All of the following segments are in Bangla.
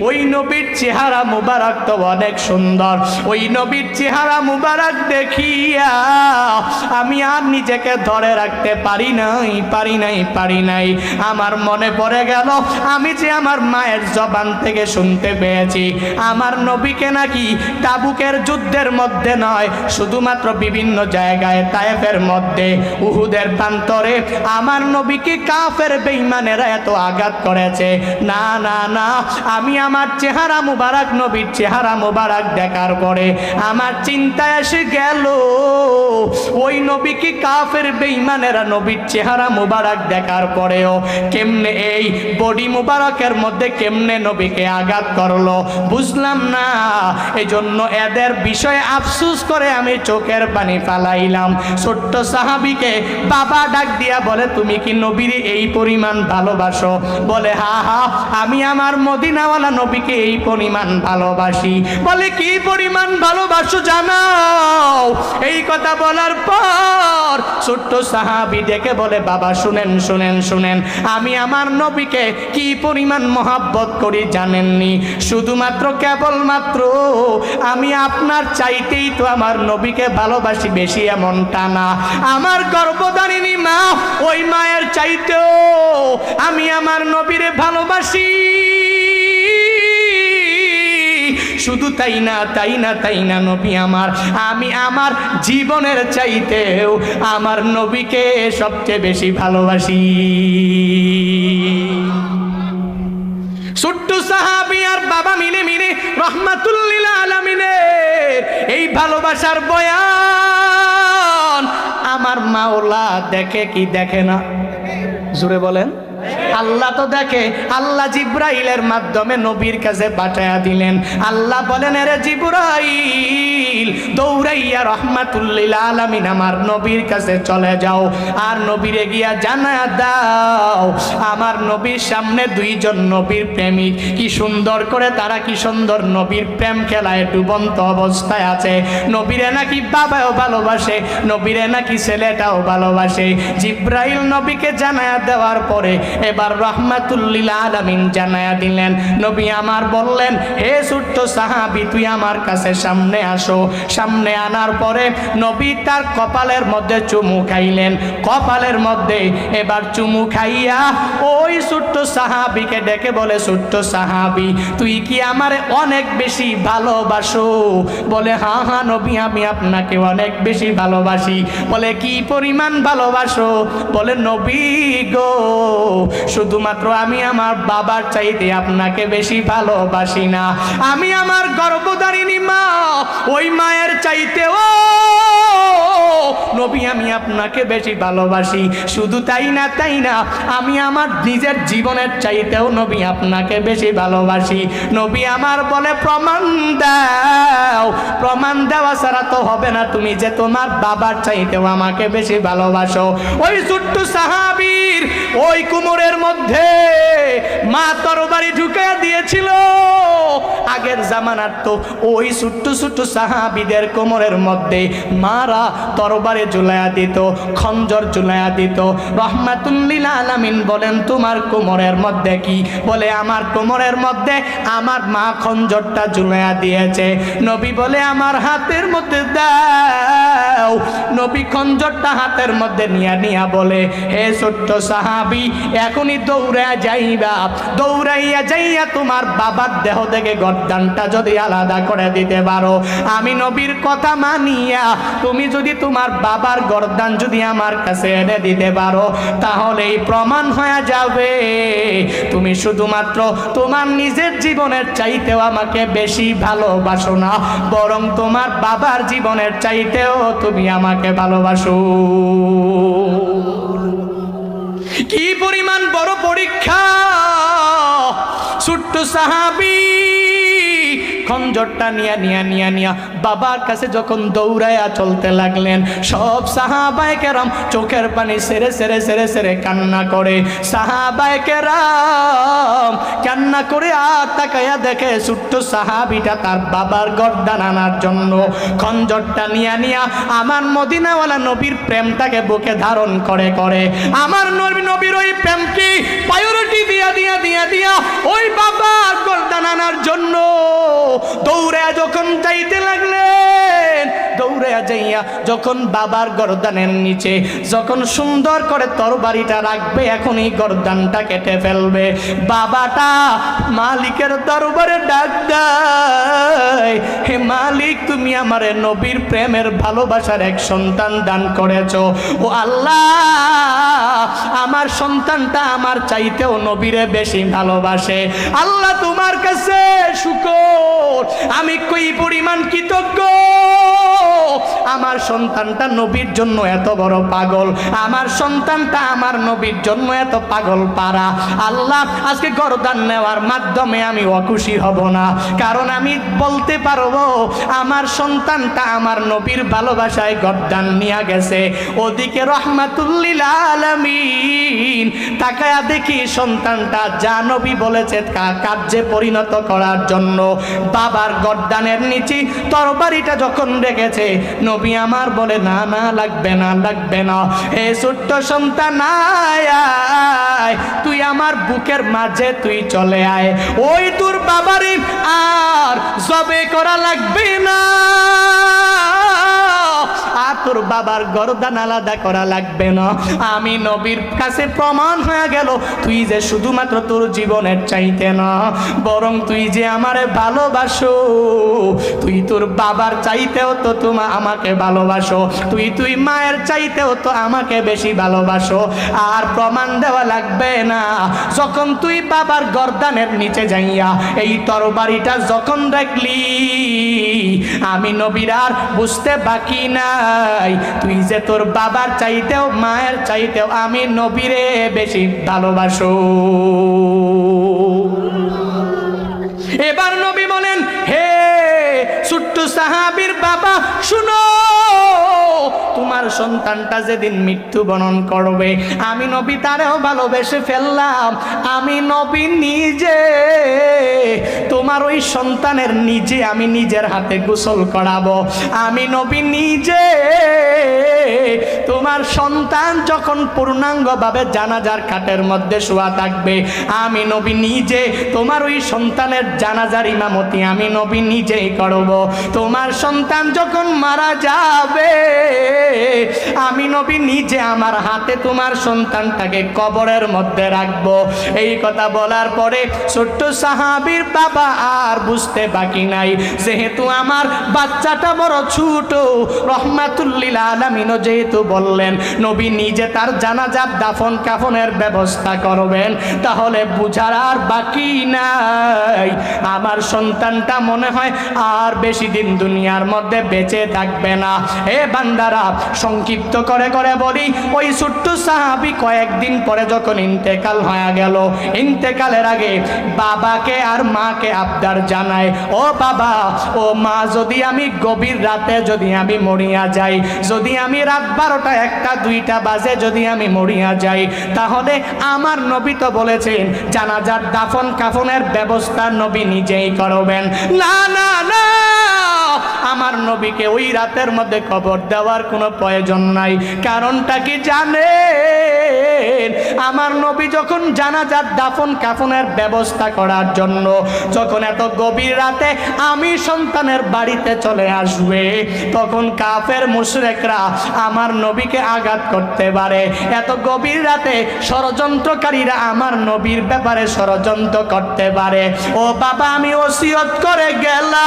ওই নবীর চেহারা মুবারক তো অনেক সুন্দর। ওই নবীর চেহারা মুবারক দেখিয়া আমি আর নিজেকে ধরে রাখতে পারি নাই। আমার মনে পড়ে গেল আমি যে আমার মায়ের জবান থেকে শুনতে পেয়েছি আমার নবীকে নাকি তাবুকের যুদ্ধের মধ্যে নয়, শুধুমাত্র বিভিন্ন জায়গায়, তায়েফের মধ্যে, উহুদের প্রান্তরে আমার নবীকে কাফের বেঈমানেরা এত আঘাত করেছে। না না না, আমি আমার চেহারা মুবারক, নবীর চেহারা মুবারক দেখার পরে আমার চিন্তা এসে গেল ওই নবীকে কাফের বেঈমানেরা নবীর চেহারা মুবারক দেখার পরেও কেমনে এই বডি মুবারকের মধ্যে কেমনে নবীকে আঘাত করলো বুঝলাম না। এই জন্য এদের বিষয়ে আফসোস করে আমি চোখের পানি ফালাইলাম। ছোট্ট সাহাবীকে বাবা ডাক দিয়া বলে, তুমি কি নবীর এই পরিমাণ ভালোবাসো? বলে, হা হা, আমি আমার মদিনাওয়ালা নবীকে এই পরিমাণ ভালোবাসি। বলে, কি পরিমাণ ভালোবাসো জানাও। এই কথা বলার পর ছোট্ট সাহাবী ডেকে বলে, বাবা শুনেন শুনেন শুনেন, আমি আমার নবীকে কি পরিমাণ মহাব্বত করি জানেননি? শুধুমাত্র কেবলমাত্র আমি আপনার চাইতেই তো আমার নবীকে ভালোবাসি বেশি এমনটা না। আমার গর্ভধারিণী মা, ওই মায়ের চাইতেও আমি আমার নবীরে ভালোবাসি। শুধু তাই না নবী আমার, আমি আমার জীবনের চাইতেও আমার নবীকে সবচেয়ে বেশি ভালোবাসি। ছোট্ট সাহাবী আর বাবা মিলে রহমাতুল লিল আলামিনের এই ভালোবাসার বয়ান আমার মাওলা দেখে কি দেখে না? জোরে বলেন। আল্লাহ তো দেখে। আল্লাহ জিব্রাইলের মাধ্যমে নবীর কাছে পাঠায়া দিলেন। আল্লাহ বলেন, আরে জিব্রাইল দৌড়াইয়া রহমাতুল লিল আলামিন আমার নবীর কাছে চলে যাও, আর নবীরে গিয়া জানায়া দাও আমার নবীর সামনে দুইজন নবীর প্রেমিক কি সুন্দর করে তারা কি সুন্দর নবীর প্রেম খেলায় ডুবন্ত অবস্থায় আছে। নবীরে নাকি বাবাও ভালোবাসে, নবীরে নাকি ছেলেটাও ভালোবাসে। জিব্রাইল নবীকে জানায়া দেওয়ার পরে এবার রহমাতুল লিল আলামিন জানায়া দিলেন। নবী আমার বললেন, হে ছোট্ট সাহাবী তুই আমার কাছে সামনে আসো। সামনে আনার পরে নবী তার কপালের মধ্যে চুমু খাইলেন। কপালের মধ্যে এবার চুমু খাইয়া ওই ছোট্ট সাহাবীকে ডেকে বলে, ছোট্ট সাহাবী তুই কি আমারে অনেক বেশি ভালোবাসো? বলে, হ্যাঁ হ্যাঁ নবী, আমি আপনাকে অনেক বেশি ভালোবাসি। বলে, কি পরিমাণ ভালোবাসো? বলে, নবী গো, শুধুমাত্র আমি আমার বাবার চাইতে আপনাকে বেশি ভালোবাসি না, আমি আমার গর্ভধারিণী মা ওই মায়ের চাইতেও নবী আমি আপনাকে বেশি ভালোবাসি। শুধু তাই না আমি আমার নিজের জীবনের চাইতেও নবী আপনাকে বেশি ভালোবাসি। নবী আমার বলে, প্রমাণ দাও। প্রমাণ দেওয়া ছাড়া তো হবে না, তুমি যে তোমার বাবার চাইতেও আমাকে বেশি ভালোবাসো। ওই ছোট্ট সাহাবীর ওই কোমরের মধ্যে মা তরবারি ঢুকে দিয়েছিল। আগের জামানার তো ওই ছোট্ট ছোট্ট সাহাবীদের কোমরের মধ্যে মারা তরবারি ঝুলাইয়া দিত, খঞ্জর ঝুলাইয়া দিত। রহমাতুল লিল আলামিন বলেন, তোমার কোমরের মধ্যে কি? বলে, আমার কোমরের মধ্যে আমার মা খঞ্জরটা ঝুলাইয়া দিয়েছে। নবী বলে, আমার হাতের মধ্যে দাও। নবী খঞ্জরটা হাতের মধ্যে নিয়া বলে, হে ছোট্ট সাহাবী এখনই দৌড়াইয়া যাইয়া তোমার বাবার দেহ থেকে গর্দানটা যদি আলাদা করে দিতে পারো, আমি নবীর কথা মানিয়া তুমি যদি তোমার বাবার গর্দান যদি আমার কাছে এনে দিতে পারো, তাহলেই প্রমাণ হয়ে যাবে তুমি শুধুমাত্র তোমার নিজের জীবনের চাইতেও আমাকে বেশি ভালোবাসো না, বরং তোমার বাবার জীবনের চাইতেও তুমি আমাকে ভালোবাসো। কি পরিমাণ বড় পরীক্ষা! ছোট্ট সাহাবী খঞ্জরটা নিয়া বাবার কাছে যখন দৌড়াইয়া চলতে লাগলেন, সব সাহাবায়ে কেরাম চোখের পানি সেরে কান্না করে। সাহাবায়ে কেরাম কান্না করে আর তাকায়া দেখে ছোট্ট সাহাবীটা তার বাবার গর্দান আনার জন্য খঞ্জরটা নিয়া আমার মদিনাওয়ালা নবীর প্রেমটাকে বুকে ধারণ করে আমার নবীর ওই প্রেমকে প্রায়োরিটি দিয়া ওই বাবার গর্দান আনার যাইয়া যখন বাবার গর্দানের নিচে যখন সুন্দর করে তরবারিটা রাখবে, এখন এই গর্দানটা কেটে ফেলবে, বাবাটা মালিকের দরবারে ডাক দেয়, হে মালিক, তুমি আমারে নবীর প্রেমের ভালোবাসার এক সন্তান দান করেছো। ও আল্লাহ, আমার সন্তানটা আমার চাইতেও নবীরে বেশি ভালোবাসে। আল্লাহ তোমার কাছে শুকর, আমি কই পরিমাণ কৃতজ্ঞ। আমার সন্তানটা নবীর জন্য এত বড় পাগল, আমার সন্তানটা আমার নবীর জন্য এত পাগল পারা। আল্লাহ, আজকে গর্দান নেওয়ার মাধ্যমে আমি অখুশি হব না, কারণ আমি বলতে পারবো আমার সন্তানটা আমার নবীর ভালোবাসায় গর্দান নিয়ে গেছে। ওদিকে রহমাতুল্লিল আলামিন তাকায়া দেখি সন্তানটা যা নবী বলেছে কার্যে পরিণত করার জন্য বাবার গর্দানের নিচে তরবারিটা যখন রেখেছে, নবী আমার বলে, না না, লাগবে না, লাগবে না, হে ছোট্ট সন্তান, আয়, তুই আমার বুকের মাঝে তুই চলে আয়, ওই তোর বাবারই আর জবে করা লাগবে না, আর তোর বাবার গর্দান আলাদা করা লাগবে না। আমি নবীর কাছে প্রমাণ হয়ে গেল তুই যে শুধুমাত্র তোর জীবনের চাইতে না, বরং তুই যে আমারে ভালোবাসো, তুই তোর বাবার চাইতেও তো আমাকে ভালোবাসো, তুই মায়ের চাইতেও তো আমাকে বেশি ভালোবাসো। আর প্রমাণ দেওয়া লাগবে না, যখন তুই বাবার গর্দানের নিচে যাইয়া এই তরবারিটা যখন দেখলি, আমি নবীর আর বুঝতে বাকি নাই তুই যে তোর বাবার চাইতেও মায়ের চাইতেও আমি নবীরে বেশি ভালোবাসো। এবার নবী বলেন, হে ছোট্ট সাহাবীর বাবা, শুনো, তোমার সন্তানটা যেদিন মৃত্যুবরণ করবে, আমি নবী তারেও ভালোবেসে ফেললাম, আমি নবী নিজে তোমার ওই সন্তানের নিজে আমি নিজের হাতে গোসল করাবো, আমি নবী নিজে তোমার সন্তান যখন পূর্ণাঙ্গভাবে জানাজার খাটের মধ্যে শোয়া থাকবে, আমি নবী নিজে তোমার ওই সন্তানের জানাজার ইমামতি আমি নবী নিজেই করব। তোমার সন্তান যখন মারা যাবে, আমি নবী নিজে আমার হাতে তোমার সন্তানটাকে কবরের মধ্যে রাখবো। এই কথা বলার পরে ছোট্ট সাহাবীর বাবা আর বুঝতে বাকি নাই, যেহেতু আমার বাচ্চাটা বড় ছোট, রহমাতুল্লিল আলামিন যেহেতু বললেন নবী নিজে তার জানাজার দাফন কাফনের ব্যবস্থা করবেন, তাহলে বুঝার আর বাকি নাই আমার সন্তানটা মনে হয় আর বেশি দিন দুনিয়ার মধ্যে বেঁচে থাকবে না। এ বান্দারা, সংক্ষিপ্ত করে করে বলি, ওই ছোট্ট সাহাবী কয়েকদিন পরে যখন ইন্তেকাল হয়ে গেল, ইন্তেকালের আগে বাবাকে আর মাকে আবদার জানায়, ও বাবা ও মা, যদি আমি গভীর রাতে যদি আমি মরিয়া যাই, যদি আমি রাত 12টা 1টা 2টা বাজে যদি আমি মরিয়া যাই, তাহলে আমার নবী তো বলেছেন জানাজার দাফন কাফনের ব্যবস্থা নবী নিজেই করবেন। না না না, আমার নবীকে ওই রাতের মধ্যে কবর দেওয়ার কোনো প্রয়োজন নাই। কারণটা কি জানেন? আমার নবী যখন জানাজার দাফন কাফনের ব্যবস্থা করার জন্য যখন এত গভীর রাতে আমি সন্তানের বাড়িতে চলে আসবে, তখন কাফের মুশরিকরা আমার নবীকে আঘাত করতে পারে। এত গভীর রাতে ষড়যন্ত্রকারীরা আমার নবীর ব্যাপারে ষড়যন্ত্র করতে পারে। ও বাবা, আমি ওসিয়ত করে গেলাম,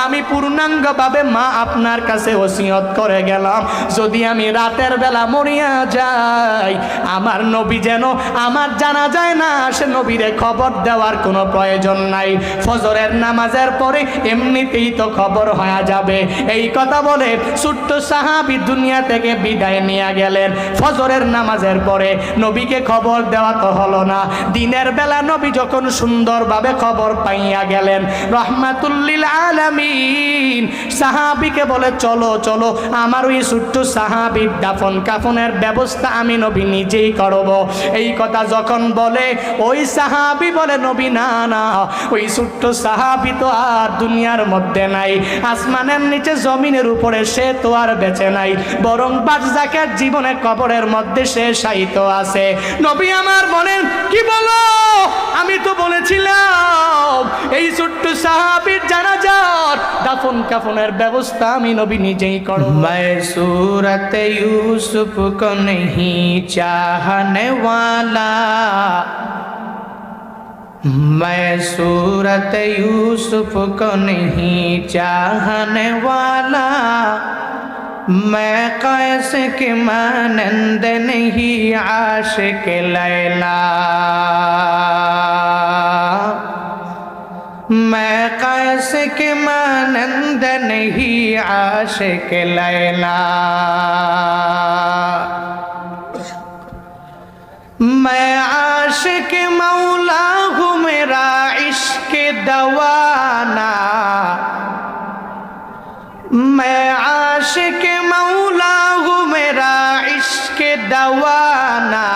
আমি পূর্ণাঙ্গভাবে মা আপনার কাছে ওসিয়ত করে গেলাম, যদি আমি রাতের বেলা মরিয়া যাই, আমার নবী যেন আমার জানা যায় না সে নবীরে খবর দেওয়ার কোনো প্রয়োজন নাই। ফজরের নামাজের পরে এমনিতেই তো খবর হয়ে যাবে। এই কথা বলে ছোট্ট সাহাবী দুনিয়া থেকে বিদায় নিয়ে গেলেন। ফজরের নামাজের পরে নবীকে খবর দেওয়া তো হলো না। দিনের বেলা নবী যখন সুন্দরভাবে খবর পাইয়া গেলেন, রহমাতুল্লিল আলামিন সাহাবীকে বলে, চলো চলো, আমার ওই ছোট্ট সাহাবীর দাফন কাফনের ব্যবস্থা আমি নবী নিজেই করব। এই কথা যখন বলে, ওই সাহাবী বলে, নবী না না, ওই ছোট্ট সাহাবী তো আর দুনিয়ার মধ্যে নাই, আসমানের নিচে জমিনের উপরে সে তো আর বেঁচে নাই, বরং বারজাকের জীবনে কবরের মধ্যে সে শায়িত আছে। নবী আমার বলেন, কি বলো? আমি তো বলেছিলাম এই ছোট্ট সাহাবীর জানাজার দাফন কাফনের ব্যবস্থা আমি নবী নিজেই করব। मैं सूरत यूसुफ को नहीं चाहने वाला, मैं सूरत यूसुफ को नहीं चाहने वाला, मैं कैसे के मानंद नहीं आशिक लैला, मैं कैसे के मानंद नहीं आशिक लैला, मैं आशिक मौला हूँ मेरा इश्क दवाना, मैं आशिक मौला हूँ मेरा इश्क दवाना,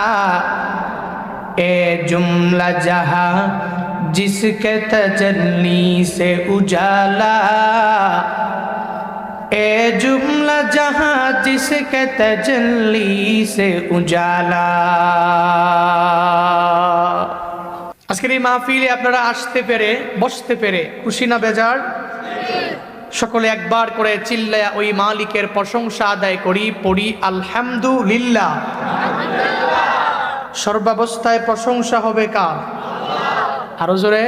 ए जुमला जहाँ जिसके तजल्ली से उजाला, ए जुमला जहाँ जिसके तजल्ली से उजाला। আজকের এই মাহফিলে আপনারা আসতে পেরে বসতে পেরে খুশি না বেজার? সকলে একবার করে চিল্লায়া ওই মালিকের প্রশংসা আদায় করি, পড়ি আলহামদুলিল্লাহ। সর্বাবস্থায় প্রশংসা হবে কার? আরো জোরে।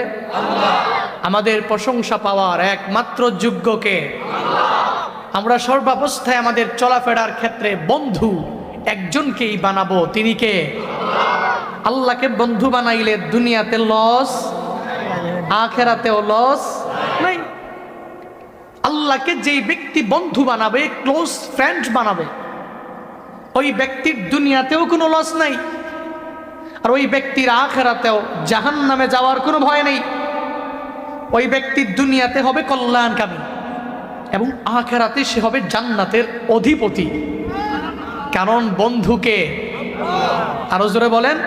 আমাদের প্রশংসা পাওয়ার একমাত্র যোগ্যকে। আমরা সর্বাবস্থায় আমাদের চলাফেরার ক্ষেত্রে বন্ধু একজনকেই বানাবো, তিনি কে? আল্লাহকে বন্ধু বানাইলে দুনিয়াতে লস, আখেরাতেও লস নাই। আল্লাহকে যেই ব্যক্তি বন্ধু বানাবে, ক্লোজ ফ্রেন্ড বানাবে, ওই ব্যক্তির দুনিয়াতেও কোনো লস নাই, আর ওই ব্যক্তির আখেরাতেও জাহান্নামে যাওয়ার কোনো ভয় নেই। ওই ব্যক্তির দুনিয়াতে হবে কল্যাণকামী এবং আখেরাতে সে হবে জান্নাতের অধিপতি। কারণ বন্ধুকে, আরো জোরে বলেন,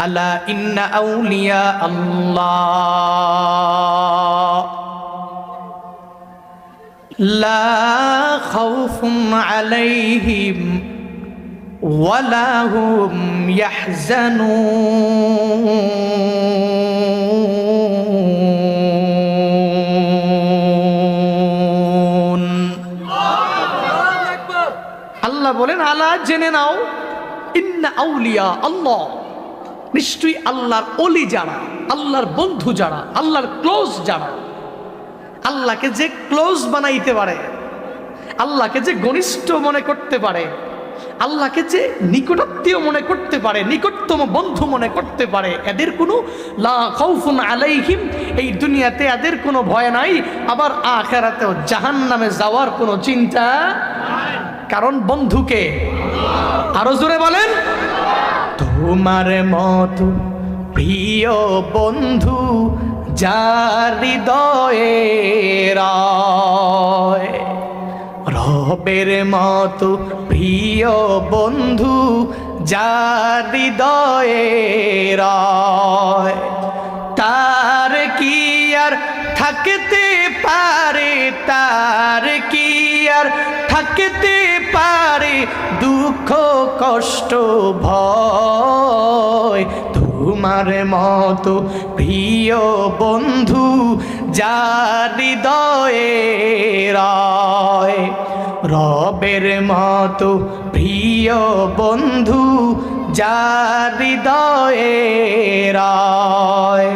আলা ইন্না আউলিয়া আল্লাহ লা খাউফুন আলাইহিম ওয়ালা হুম ইয়াহজানুন। আল্লাহ বলেন, আলা জেনে নাও, ইন্না আউলিয়া আল্লাহ, নিশ্চয়ই আল্লাহর ওলি যারা, আল্লাহর বন্ধু যারা, আল্লাহর ক্লোজ যারা, আল্লাহকে যে ক্লোজ বানাইতে পারে, আল্লাহকে যে ঘনিষ্ঠ মনে করতে পারে, আল্লাহকে যে নিকটাত্মীয় মনে করতে পারে, নিকটতম বন্ধু মনে করতে পারে, এদের কোনো লা খাউফুন আলাইহিম, এই দুনিয়াতে এদের কোনো ভয় নাই, আবার আখিরাতেও জাহান্নামে যাওয়ার কোনো চিন্তা নাই। কারণ বন্ধুকে, আরো জোরে বলেন, তোমার মতো প্রিয় বন্ধু যার হৃদয়ে রয়, রবের মতো প্রিয় বন্ধু যার হৃদয়ে রয়, তার কি আর থাকতে পারে, তার কি আর থাকতে পারে দুঃখ কষ্ট ভয়, তোমার মতো প্রিয় বন্ধু যার হৃদয়ে রয়, রবের মতো প্রিয় বন্ধু যার হৃদয়ে রয়।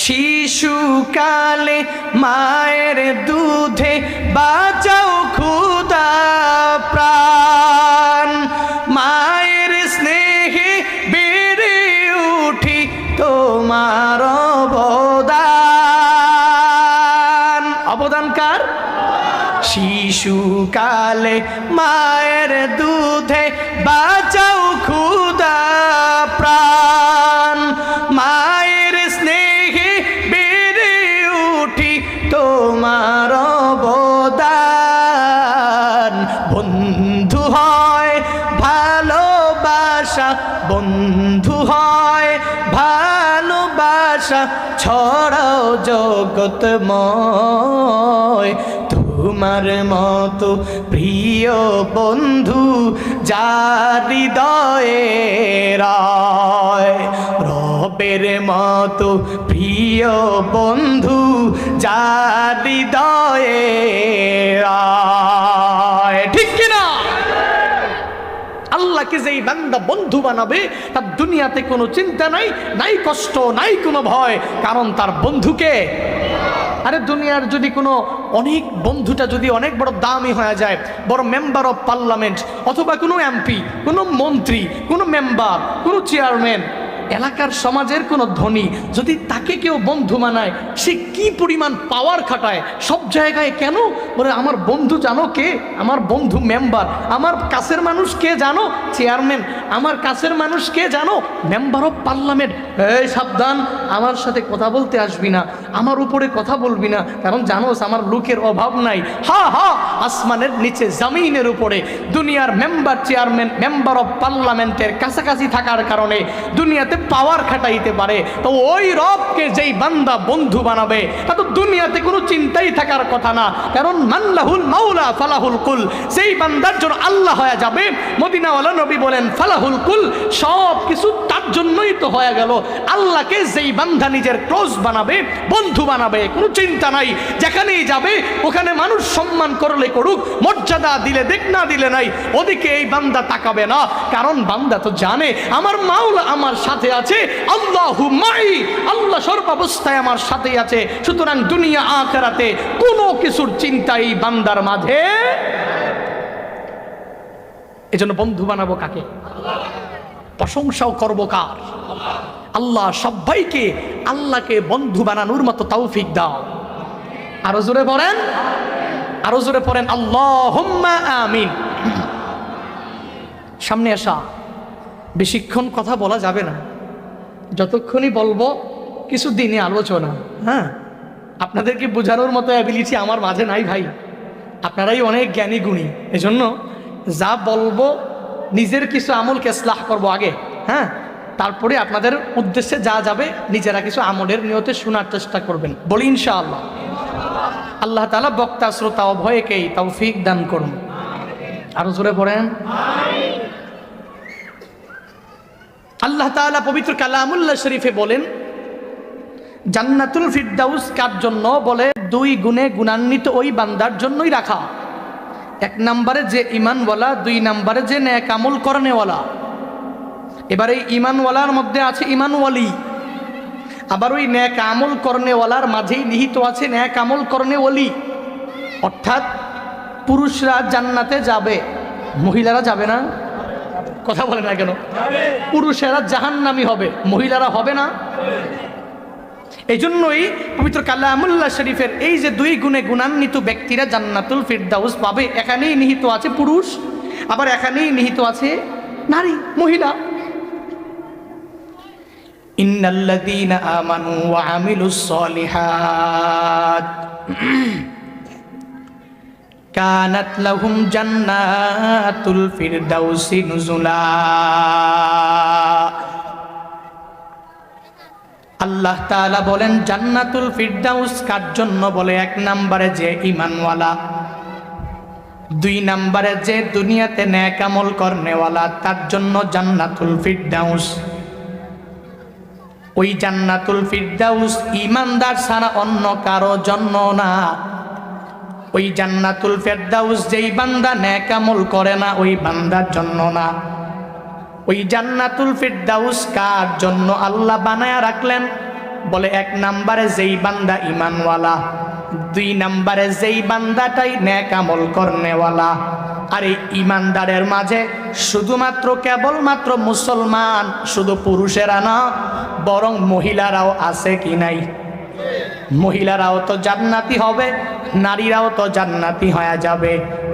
শিশুকালে মায়ের দুধে বাঁচাও ক্ষুধা প্রাণ, মায়ের স্নেহে বেড়ে উঠি তোমার অবদান। অবদান কার? শিশুকালে মায়ের দুধে বাঁচাও ক্ষুধা প্রাণ, মায়ের স্নেহে বেড়ে উঠি তোমার অবদান। বন্ধু হয় ভালোবাসা, বন্ধু হয় ভালোবাসা ছড়াও জগৎময়, তোমার মতো প্রিয় বন্ধু যার হৃদয়ে রয়, রব রবের মতো প্রিয় বন্ধু যার হৃদয়ে রায়। ঠিক কিনা? আল্লাহকে যেই বান্দা বন্ধু বানাবে তার দুনিয়াতে কোনো চিন্তা নাই, নাই কষ্ট, নাই কোনো ভয়, কারণ তার বন্ধুকে। আরে দুনিয়ার যদি কোনো অনেক বন্ধুটা যদি অনেক বড় দামি হয়ে যায়, বড় মেম্বার অফ পার্লামেন্ট অথবা কোনো এমপি, কোনো মন্ত্রী, কোনো মেম্বার, কোনো চেয়ারম্যান, এলাকার সমাজের কোনো ধনী, যদি তাকে কেউ বন্ধু বানায়, সে কি পরিমাণ পাওয়ার খাটায় সব জায়গায়। কেন? বলে আমার বন্ধু জানো কে? আমার বন্ধু মেম্বার। আমার কাছের মানুষ কে জানো? চেয়ারম্যান। আমার কাছের মানুষ কে জানো? Member of parliament. এই সাবধান, আমার সাথে কথা বলতে আসবি না, আমার উপরে কথা বলবি না, কারণ জানোস আমার লোকের অভাব নাই। হা হা, আসমানের নিচে জমিনের উপরে দুনিয়ার মেম্বার, চেয়ারম্যান, মেম্বার অফ পার্লামেন্টের কাছাকাছি থাকার কারণে দুনিয়াতে পাওয়ার খাটাইতে পারে। তো ওই রবকে যেই বান্দা বন্ধু বানাবে তা তো দুনিয়াতে কোনো চিন্তাই থাকার কথা না, কারণ মাল্লাহুল মাওলা ফালাহুল কুল। সেই বান্দার জন্য আল্লাহ হয়ে যাবে। মদিনাওয়ালা নবী বলেন ফালাহুল কুল, সব কিছু তার জন্যই তো হয়ে গেল। আল্লাহকে যেই বান্দা নিজের ক্লোজ বানাবে, বন্ধু বানাবে, কোনো চিন্তা নাই। যেখানেই যাবে ওখানে মানুষ সম্মান করলে করুক, মর্যাদা দিলে দেখ, না দিলে নাই, ওদিকে এই বান্দা তাকাবে না, কারণ বান্দা তো জানে আমার মাওলা আমার সাথে আছে। আল্লাহু মাই, আল্লাহ সর্বাবস্থায় আমার সাথেই আছে। সুতরাং দুনিয়া আখিরাতে কোনো কিছুর চিন্তা এই বান্দার মাঝে। এজন্য বন্ধু বানাবো কাকে? প্রশংসাও করবো কার? আল্লাহ। সবাইকে আল্লাহকে বন্ধু বানানোর মতো তৌফিক দাও। আরো জোরে পড়েন, আরো জোরে পড়েন আল্লাহুম্মা আমিন। সামনে আসা, বেশিক্ষণ কথা বলা যাবে না, যতক্ষণই বলবো কিছু দিনে আলোচনা। হ্যাঁ, আপনাদেরকে বোঝানোর মতো অ্যাবিলিটি আমার মাঝে নাই ভাই, আপনারাই অনেক জ্ঞানী গুণী। এজন্য যা বলবো নিজের কিছু আমলকে ইসলাহ করবো আগে, হ্যাঁ, তারপরে আপনাদের উদ্দেশ্যে যা যাবে নিজেরা কিছু আমলের নিয়তে শোনার চেষ্টা করবেন। বলি ইনশাআল্লাহ। আল্লাহ তাআলা বক্তা শ্রোতা উভয়কেই তৌফিক দান করুন। আরো জোরে পড়েন। আল্লাহ তাআলা পবিত্র কালামুল্লাহ শরীফে বলেন জান্নাতুল ফিরদাউস কার জন্য? বলে দুই গুণে গুণান্বিত ওই বান্দার জন্যই রাখা। এক নম্বরে যে ঈমানওয়ালা, দুই নম্বরে যে নেক আমল করনেওয়ালা। এবারে ঈমানওয়ালার মধ্যে আছে ঈমানওয়ালি, আবার ওই নেক আমল করনেওয়ালার মাঝেই নিহিত আছে নেক আমল করনেওয়ালি। অর্থাৎ পুরুষরা জান্নাতে যাবে, মহিলারা যাবে না। কথা বলে না কেন? পুরুষেরা জাহান্নামী হবে, মহিলারা হবে না। এই জন্যই পবিত্র কালামুল্লাহ শরীফের এই যে দুই গুণে গুণান্বিত ব্যক্তিরা জান্নাতুল ফিরদাউস পাবে, এখানেই নিহিত আছে পুরুষ, আবার এখানেই নিহিত আছে নারী, মহিলা। ইন্নাল্লাযীনা আমানু ওয়া আমিলুস সলিহাত কানাত লাহুম জান্নাতুল ফিরদাউসি নুজুলা। আল্লাহ তাআলা বলেন জান্নাতুল ফিরদাউস কার জন্য? বলে এক নম্বরে যে ঈমানওয়ালা, দুই নম্বরে যে দুনিয়াতে নেক আমল করনেওয়ালা, তার জন্য জান্নাতুল ফিরদাউস। ওই জান্নাতুল ফিরদাউস ঈমানদার ছাড়া অন্য কারো জন্য না। ওই জান্নাতুল ফিরদাউস যেই বান্দা নেক আমল করে না ওই বান্দার জন্য না। ওই জান্নাতুল ফিরদাউস কার জন্য আল্লাহ বানায়া রাখলেন? বলে এক নম্বরে যেই বান্দা ঈমানওয়ালা, দুই নম্বরে যেই বান্দাটাই নেক আমল করনেওয়ালা। আর এই ঈমানদারের মাঝে শুধুমাত্র কেবলমাত্র মুসলমান, শুধু পুরুষেরা না, বরং মহিলারাও আছে কি নাই? মহিলারাও তো জান্নাতি হবে, নারীরাও তো জান্নাতি হয়ে যাবে।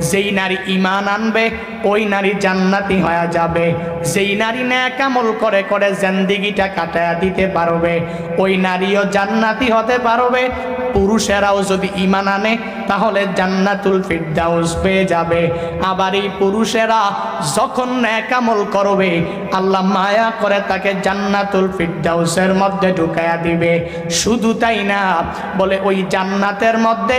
যেই নারী ঈমান আনবে ওই নারী জান্নাতি হয়ে যাবে। যেই নারী নেক আমল করে করে জিন্দেগিটা কাটায়া দিতে পারবে ওই নারীও জান্নাতি হতে পারবে। পুরুষেরাও যদি ঈমান আনে তাহলে জান্নাতুল ফিরদাউস পেয়ে যাবে। আবার এই পুরুষেরা যখন নেক আমল করবে আল্লাহ মায়া করে তাকে জান্নাতুল ফিরদাউসের মধ্যে ঢুকায়া দিবে। শুধু তাই না, বলে ওই জান্নাতের মধ্যে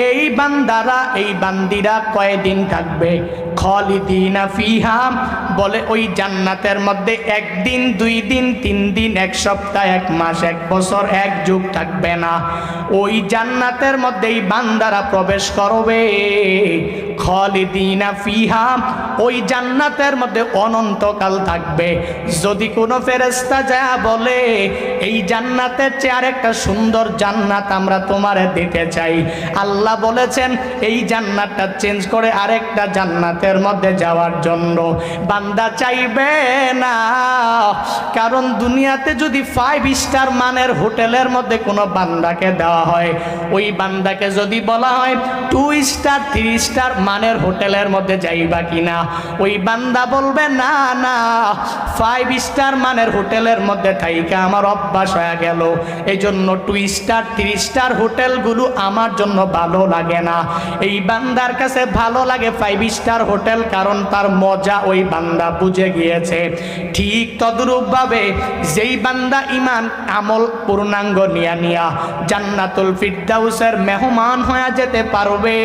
এই বান্দারা এই বান্দিরা কয়দিন থাকবে? খালিদিনা ফিহা, বলে ওই জান্নাতের মধ্যে একদিন, 2 দিন, 3 দিন, 1 সপ্তাহ, 1 মাস, 1 বছর, 1 যুগ থাকবে না। ওই জান্নাতের মধ্যে এই বান্দারা প্রবেশ করবে। খালিদিনা ফিহা, ওই জান্নাতের মধ্যে অনন্তকাল থাকবে। যদি কোনো ফেরেশতা যায় বলে এই জান্নাতের চেয়ে আরেকটা সুন্দর জান্নাত আমরা তোমারে দিতে চাই, আল্লাহ বলেছেন এই জান্নাতটা চেঞ্জ করে আরেকটা জান্নাতের মধ্যে যাওয়ার জন্য বান্দা চাইবে না। কারণ দুনিয়াতে যদি 5 স্টার মানের হোটেলের মধ্যে কোনো বান্দাকে দেওয়া হয়, ওই বান্দাকে যদি বলা হয় 2 স্টার 3 স্টার মানের হোটেলের মধ্যে যাইবা কিনা, ওই বান্দা বলবে না না, 5 স্টার মানের হোটেলের মধ্যে থাইকা আমার অভ্যাস হয়ে গেল, এই জন্য 2 স্টার 3 স্টার হোটেলগুলো আমার জন্য ভালো লাগে না। এই বান্দার কাছে ভালো লাগে 5 স্টার হোটেল, কারণ তার মজা ওই বান্দা বুঝে গিয়েছে। ঠিক তদ্রূপভাবে যেই বান্দা ঈমান আমল পূর্ণাঙ্গ নিয়া জান্নাতুল ফিরদাউসের মেহমান হয়ে যেতে পারবে,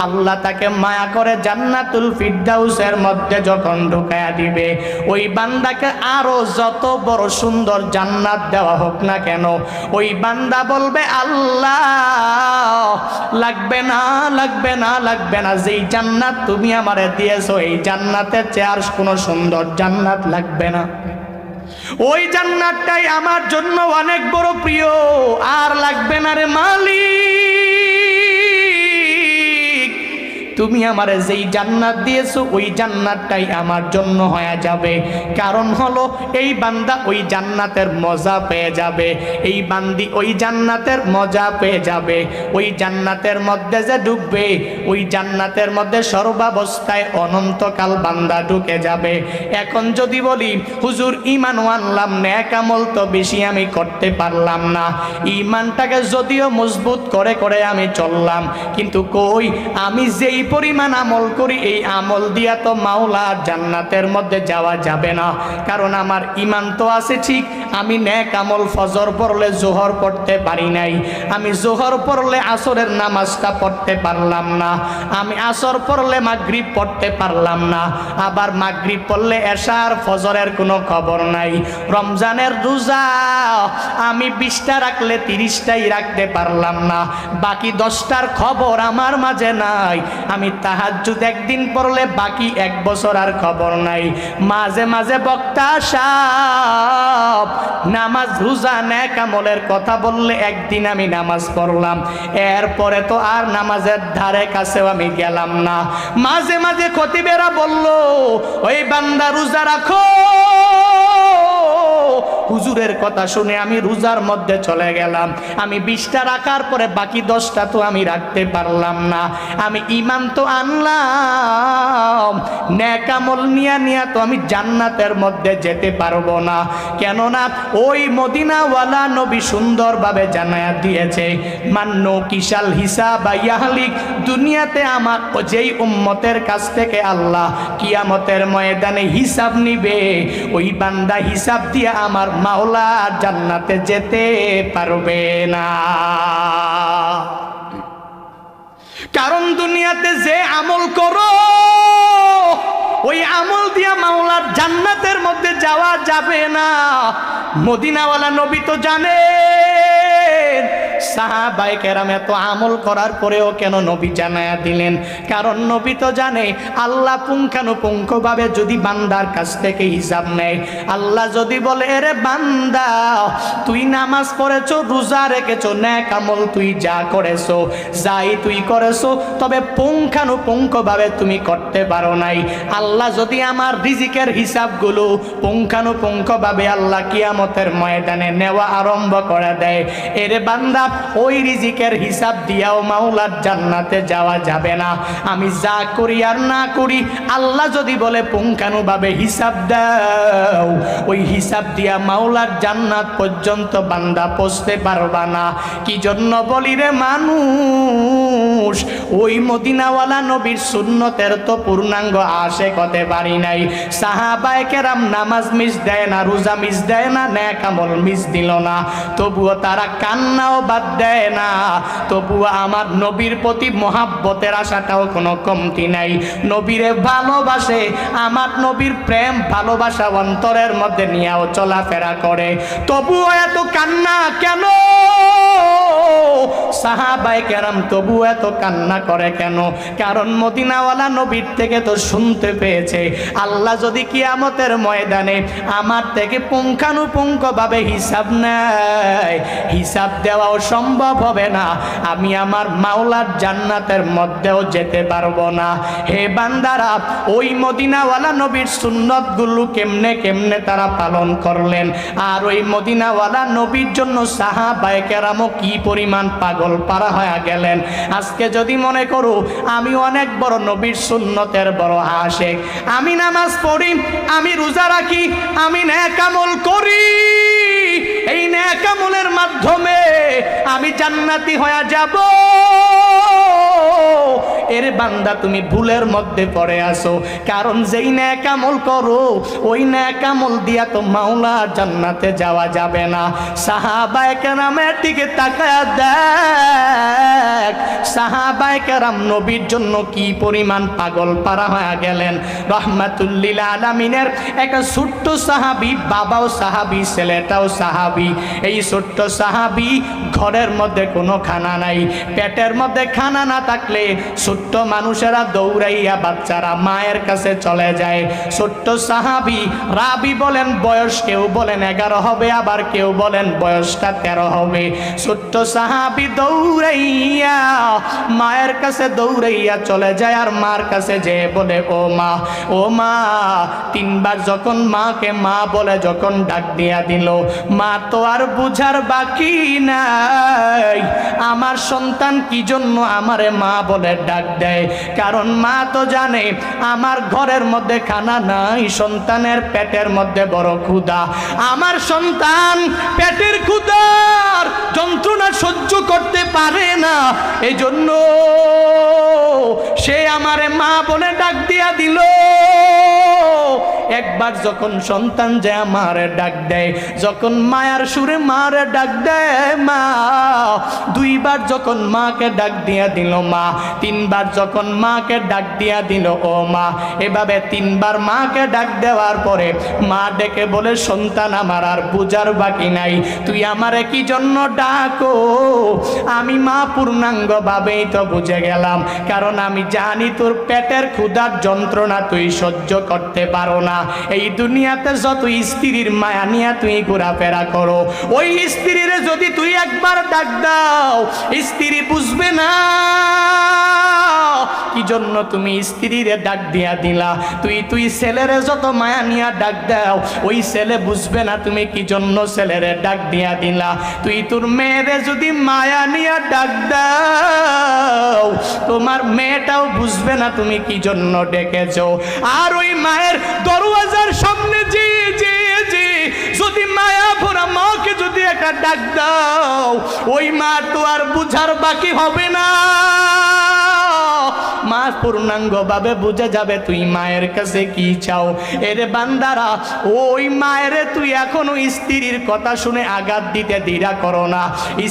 আল্লাহ তাকে মায়া করে জান্নাতুল ফিরদাউসের মধ্যে যখন ঢুকায়া দিবে, ওই বান্দাকে আরো যত বড় সুন্দর জান্নাত দেওয়া হোক না কেন, ওই বান্দা বলবে আল্লাহ লাগবে না, লাগবে না, লাগবে না, যেই জান্নাত তুমি আমারে দিয়েছো এই জান্নাতের চেয়ে আর কোনো সুন্দর জান্নাত লাগবে না। ওই জান্নাতটাই আমার জন্য অনেক বড় প্রিয়, আর লাগবে না রে মালিক, তুমি আমারে যেই জান্নাত দিয়েছো ওই জান্নাতটাই আমার জন্য হয়ে যাবে। কারণ হলো এই বান্দা ওই জান্নাতের মজা পেয়ে যাবে, এই বান্দি ওই জান্নাতের মজা পেয়ে যাবে। ওই জান্নাতের মধ্যে যে ঢুকবে, ওই জান্নাতের মধ্যে সর্বাবস্থায় অনন্তকাল বান্দা ঢুকে যাবে। এখন যদি বলি হুজুর ঈমান আনলাম, নেক আমল তো বেশি আমি করতে পারলাম না, ঈমানটাকে যদিও মজবুত করে করে আমি চললাম, কিন্তু কই আমি যেই পরিমাণ আমল করি এই আমল দিয়া তো মাওলার জান্নাতের মধ্যে যাওয়া যাবে না। কারণ আমার ঈমান তো আছে ঠিক, আমি নেক আমল ফজর পড়লে জোহর পড়তে পারি নাই, আমি জোহর পড়লে আসরের নামাজটা পড়তে পারলাম না, আমি আসর পড়লে মাগরিব পড়তে পারলাম না, আবার মাগরিব পড়লে এশার ফজরের কোনো খবর নাই। রমজানের রোজা আমি 20টা রাখলে 30টাই রাখতে পারলাম না, বাকি 10টার খবর আমার মাঝে নাই। আমি তাহাজ্জুদ একদিন পড়লে বাকি 1 বছর আর খবর নাই। মাঝে মাঝে বক্তা সাহেব নামাজ রোজা নেক আমলের কথা বললে একদিন আমি নামাজ পড়লাম, এরপরে তো আর নামাজের ধারে কাছেও আমি গেলাম না। মাঝে মাঝে খতিবেরা বলল ওই বান্দা রোজা রাখো, হুজুরের কথা শুনে আমি রোজার মধ্যে চলে গেলাম। আমি 20টা রাখার পরে বাকি 10টা তো আমি রাখতে পারলাম না। আমি ঈমান তো আনলাম, নেক আমল নিয়া তো আমি জান্নাতের মধ্যে যেতে পারবো না। কেননা ওই মদিনাওয়ালা নবী সুন্দরভাবে জানায়া দিয়েছে, মান্নু কিসাল হিসাব ইয়াহলিক, দুনিয়াতে আমার যেই উম্মতের কাছ থেকে আল্লাহ কিয়ামতের ময়দানে হিসাব নিবে, ওই বান্দা হিসাব দিয়ে আমার মাওলা জান্নাতে যেতে পারবে না। কারণ দুনিয়াতে যে আমল করো ওই আমল দিয়া মাওলার জান্নাতের মধ্যে যাওয়া যাবে না। মদিনাওয়ালা নবী তো জানেন, সাহাবায়ে কেরাম এত আমল করার পরেও কেন নবী জানায়া দিলেন? কারণ নবী তো জানে আল্লাহ পুঙ্খানুপুঙ্খভাবে যদি বান্দার কাছ থেকে হিসাব নেয়, আল্লাহ যদি বলে এরে বান্দা তুই নামাজ পড়েছো, রোজা রেখেছো, নেক আমল তুই যা করেছো, যাই তুই করেছো, তবে পুঙ্খানুপুঙ্খভাবে তুমি করতে পারো নাই, আল্লাহ যদি আমার রিজিকের হিসাবগুলো পুঙ্খানুপুঙ্খভাবে আল্লাহ কিয়ামতের ময়দানে নেওয়া আরম্ভ করে দেয়, এরে বান্দা ওই রিজিকের হিসাব দিয়াও মাওলার জান্নাতে যাওয়া যাবে না। আমি যা করি আর না করি, আল্লাহ যদি বলে পুঙ্খানুভাবে হিসাব দাও, ওই হিসাব দিয়া মাওলার জান্নাত পর্যন্ত বান্দা পৌঁছতে পারবা না। কি জন্য বলি রে মানুষ, ওই মদিনাওয়ালা নবীর সুন্নতের তো পূর্ণাঙ্গ আশেক হতে পারি নাই। সাহাবায়ে কেরাম নামাজ মিস দেয় না, রোজা মিস দেয় না, নেক আমল মিস দিল না, তবুও তারা কান্নাও বাদ দেয় না, তবুও আমার নবীর প্রতি মহাব্বতের আশাটাও কোনো কমতি নাই। নবীরে ভালোবাসে, আমার নবীর প্রেম ভালোবাসা অন্তরের মধ্যে নিয়েও চলাফেরা করে, তবুও এত কান্না কেন? সাহাবায়ে কেরাম তবু এত কান্না করে কেন? কারণ মদিনাওয়ালা নবীর থেকে তো শুনতে পেয়েছে, আল্লাহ যদি কিয়ামতের ময়দানে আমার থেকে পুঙ্খানুপুঙ্খভাবে হিসাব নেয়, হিসাব দেওয়াও সম্ভব হবে না, আমি আমার মাওলার জান্নাতের মধ্যেও যেতে পারবো না। হে বান্দারা, ওই মদিনাওয়ালা নবীর সুন্নতগুলো কেমনে কেমনে তারা পালন করলেন, আর ওই মদিনাওয়ালা নবীর জন্য সাহাবায়ে কেরামও কি পরিমাণ পাগল পারা হয়ে গেলেন। আজকে যদি মনে করো আমি অনেক বড় নবীর সুন্নতের বড় আশিক, আমি নামাজ পড়ি, আমি রোজা রাখি, আমি নেক আমল করি, এই নেক আমলের মাধ্যমে আমি জান্নাতি হয়ে যাব, এর বান্দা তুমি ভুলের মধ্যে পড়ে আসো। কারণ যেই নেক আমল করো, ওই নেক আমল দিয়া তো মাওলা জান্নাতে যাওয়া যাবে না। সাহাবায়ে কেরামের দিকে তাকায়া দেখ, সাহাবায়ে কেরাম নবীর জন্য কি পরিমাণ পাগল পারা হয়ে গেলেন। রহমাতুল লিল আলামিনের একটা ছোট্ট সাহাবী, বাবাও সাহাবী, ছেলেটাও সাহাবী। এই ছোট্ট সাহাবী, ঘরের মধ্যে কোনো খানা নাই, পেটের মধ্যে খানা না থাকলে ছোট্ট মানুষেরা দৌড়াইয়া বাচ্চারা মায়ের কাছে চলে যায়। ছোট্ট সাহাবী, রাবি বলেন বয়স কেউ বলেন 11 হবে, আবার কেউ বলেন বয়সটা 13 হবে। ছোট্ট সাহাবী দৌড়াইয়া মায়ের কাছে দৌড়াইয়া চলে যায়, আর মার কাছে যেয়ে বলে ও মা, ও মা। 3 বার যখন মাকে মা বলে যখন ডাক দিয়া দিল, মা তো আর বুঝার বাকি নাই আমার সন্তান কি জন্য আমারে মা বলে ডাক দেয়। কারণ মা তো জানে আমার ঘরের মধ্যে খানা নাই, সন্তানের পেটের মধ্যে বড় ক্ষুধা, আমার সন্তান পেটের ক্ষুধার যন্ত্রণা সহ্য করতে পারে না, এই জন্য সে আমারে মা বলে ডাক দিয়া দিল। একবার যখন সন্তান যে আমারে ডাক দেয়, যখন মায়ার সুরে মারে ডাক দেয় মা, 2 বার যখন মাকে ডাক দিয়া দিল মা, 3 বার যখন মাকে ডাক দিয়া দিল ও মা, এভাবে 3 বার মাকে ডাক দেওয়ার পরে মা ডেকে বলে সন্তান আমার আর বুঝার বাকি নাই, তুই আমারে কি জন্য ডাকো? আমি মা পূর্ণাঙ্গ ভাবেই তো বুঝে গেলাম, কারণ আমি জানি তোর পেটের ক্ষুধার যন্ত্রণা তুই সহ্য করতে পারো না। এই দুনিয়াতে যত স্ত্রীর মায়া নিয়ে তুই ঘোরাফেরা করো, ওই স্ত্রীরে যদি তুই একবার ডাক দাও, স্ত্রী বুঝবে না কি জন্য তুমি স্ত্রীরে ডাক দিয়া দিলা। তুই ছেলেরে যত মায়া নিয়া ডাক দাও, ওই ছেলে বুঝবে না তুমি কি জন্য ছেলেরে ডাক দিয়া দিলা। তুই তোর মেয়েরে যদি মায়া নিয়া ডাক দাও, তোমার মেয়েটাও বুঝবে না তুমি কি জন্য ডেকেছো। আর ওই মায়ের দরওয়াজার সামনে যে যদি মায়া ভরা মাকে যদি একটা ডাক দাও, ওই মা তো আর বুঝার বাকি হবে না, মা পূর্ণাঙ্গ ভাবে বুঝে যাবে তুই মায়ের কাছে কি চাও। এরে বান্দারা, ওই মায়ের তুই এখনো স্ত্রীর কথা শুনে আঘাত দিতে দ্বিধা করো না।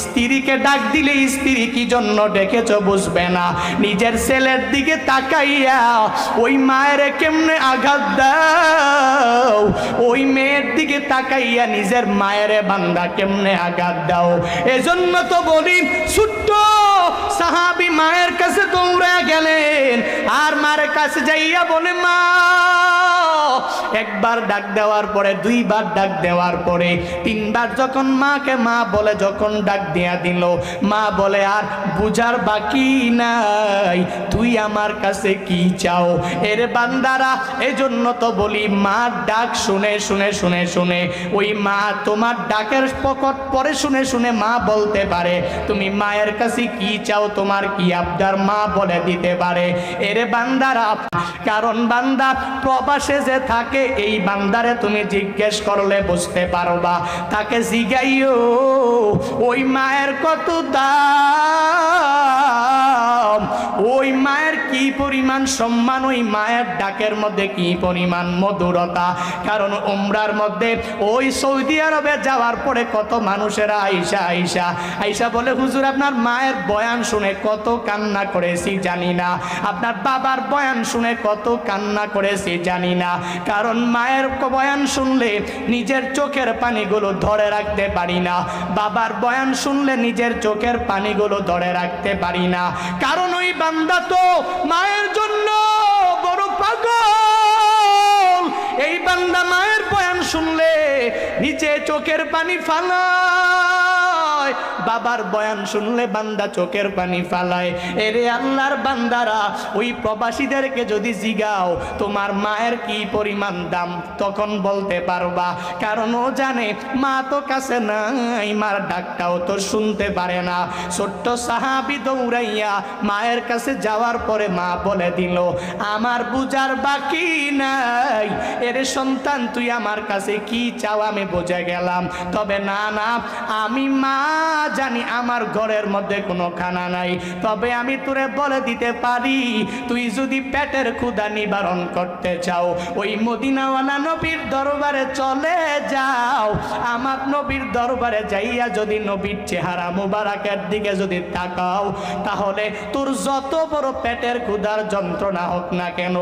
স্ত্রীকে ডাক দিলে স্ত্রী কি জন্য ডেকেছ বুঝবে না, নিজের ছেলের দিকে তাকাইয়া ওই মায়ের কেমনে আঘাত দাও, ওই মেয়ের দিকে তাকাইয়া নিজের মায়ের বান্দা কেমনে আঘাত দাও। এজন্য তো বলি ছোট্ট সাহাবী মায়ের কাছে দৌড়ে গেলেন, আর মার কাছে যাইয়া বলে মা একবার ডাক দেওয়ার পরে, দুইবার ডাক দেওয়ার পরে, তিনবার যখন মাকে মা বলে যখন ডাক দিয়া দিল, মা বলে আর বুঝার বাকি নাই, তুই আমার কাছে কি চাও? এর বান্দারা, এজন্য তো বলি মার ডাক শুনে শুনে শুনে শুনে ওই মা তোমার ডাকের পকট পরে শুনে শুনে মা বলতে পারে তুমি মায়ের কাছে কি চাও, তোমার কি আবদার মা বলে দিতে পারে। এর বান্দারা, কারণ বান্দা প্রবাসে যে থাকে এই বান্দারে তুমি জিজ্ঞেস করলে বুঝতে পারবা। তাকে জিগাইও ওই মায়ের কত দাম, ওই মায়ের কি পরিমাণ সম্মান, ওই মায়ের ডাকের মধ্যে কি পরিমাণ মধুরতা। কারণ উমরার মধ্যে ওই সৌদি আরবে যাওয়ার পরে কত মানুষেরা আইসা আইসা আইসা বলে হুজুর আপনার মায়ের বয়ান শুনে কত কান্না করেছি জানি না, আপনার বাবার বয়ান শুনে কত কান্না করেছি জানি না। কারণ মায়ের বয়ান শুনলে নিজের চোখের পানিগুলো ধরে রাখতে পারি না, বাবার বয়ান শুনলে নিজের চোখের পানিগুলো ধরে রাখতে পারি না। কারণ ওই বান্দা তো মায়ের জন্য বড় পাগল। এই বান্দা মায়ের বয়ান শুনলে নিচে চোখের পানি ফালায়, বাবার বয়ান শুনলে বান্দা চোখের পানি ফালায়। এরে আল্লাহর বান্দারা, ওই প্রবাসীদেরকে যদি জিগাও তোমার মায়ের কি পরিমাণ দাম, তখন বলতে পারবা। কারণ ও জানে মা তো কাছে নাই, মার ডাকটাও তো শুনতে পারে না। ছোট্ট সাহাবী দৌড়াইয়া মায়ের কাছে যাওয়ার পরে মা বলে দিল আমার বুঝার বাকি নাই, এরে সন্তান তুই আমার কাছে কি চাও আমি বুঝে গেলাম, তবে না না আমি মা জানি আমার ঘরের মধ্যে কোনো খানা নাই, তবে আমি তোরে বলে দিতে পারি তুই যদি পেটের ক্ষুধা নিবারণ করতে চাও ওই মদিনাওয়ালা নবীর দরবারে চলে যাও। আমার নবীর দরবারে যাইয়া যদি নবীর চেহারা মুবারকের দিকে যদি তাকাও, তাহলে তোর যত বড় পেটের ক্ষুধার যন্ত্রণা হোক না কেন,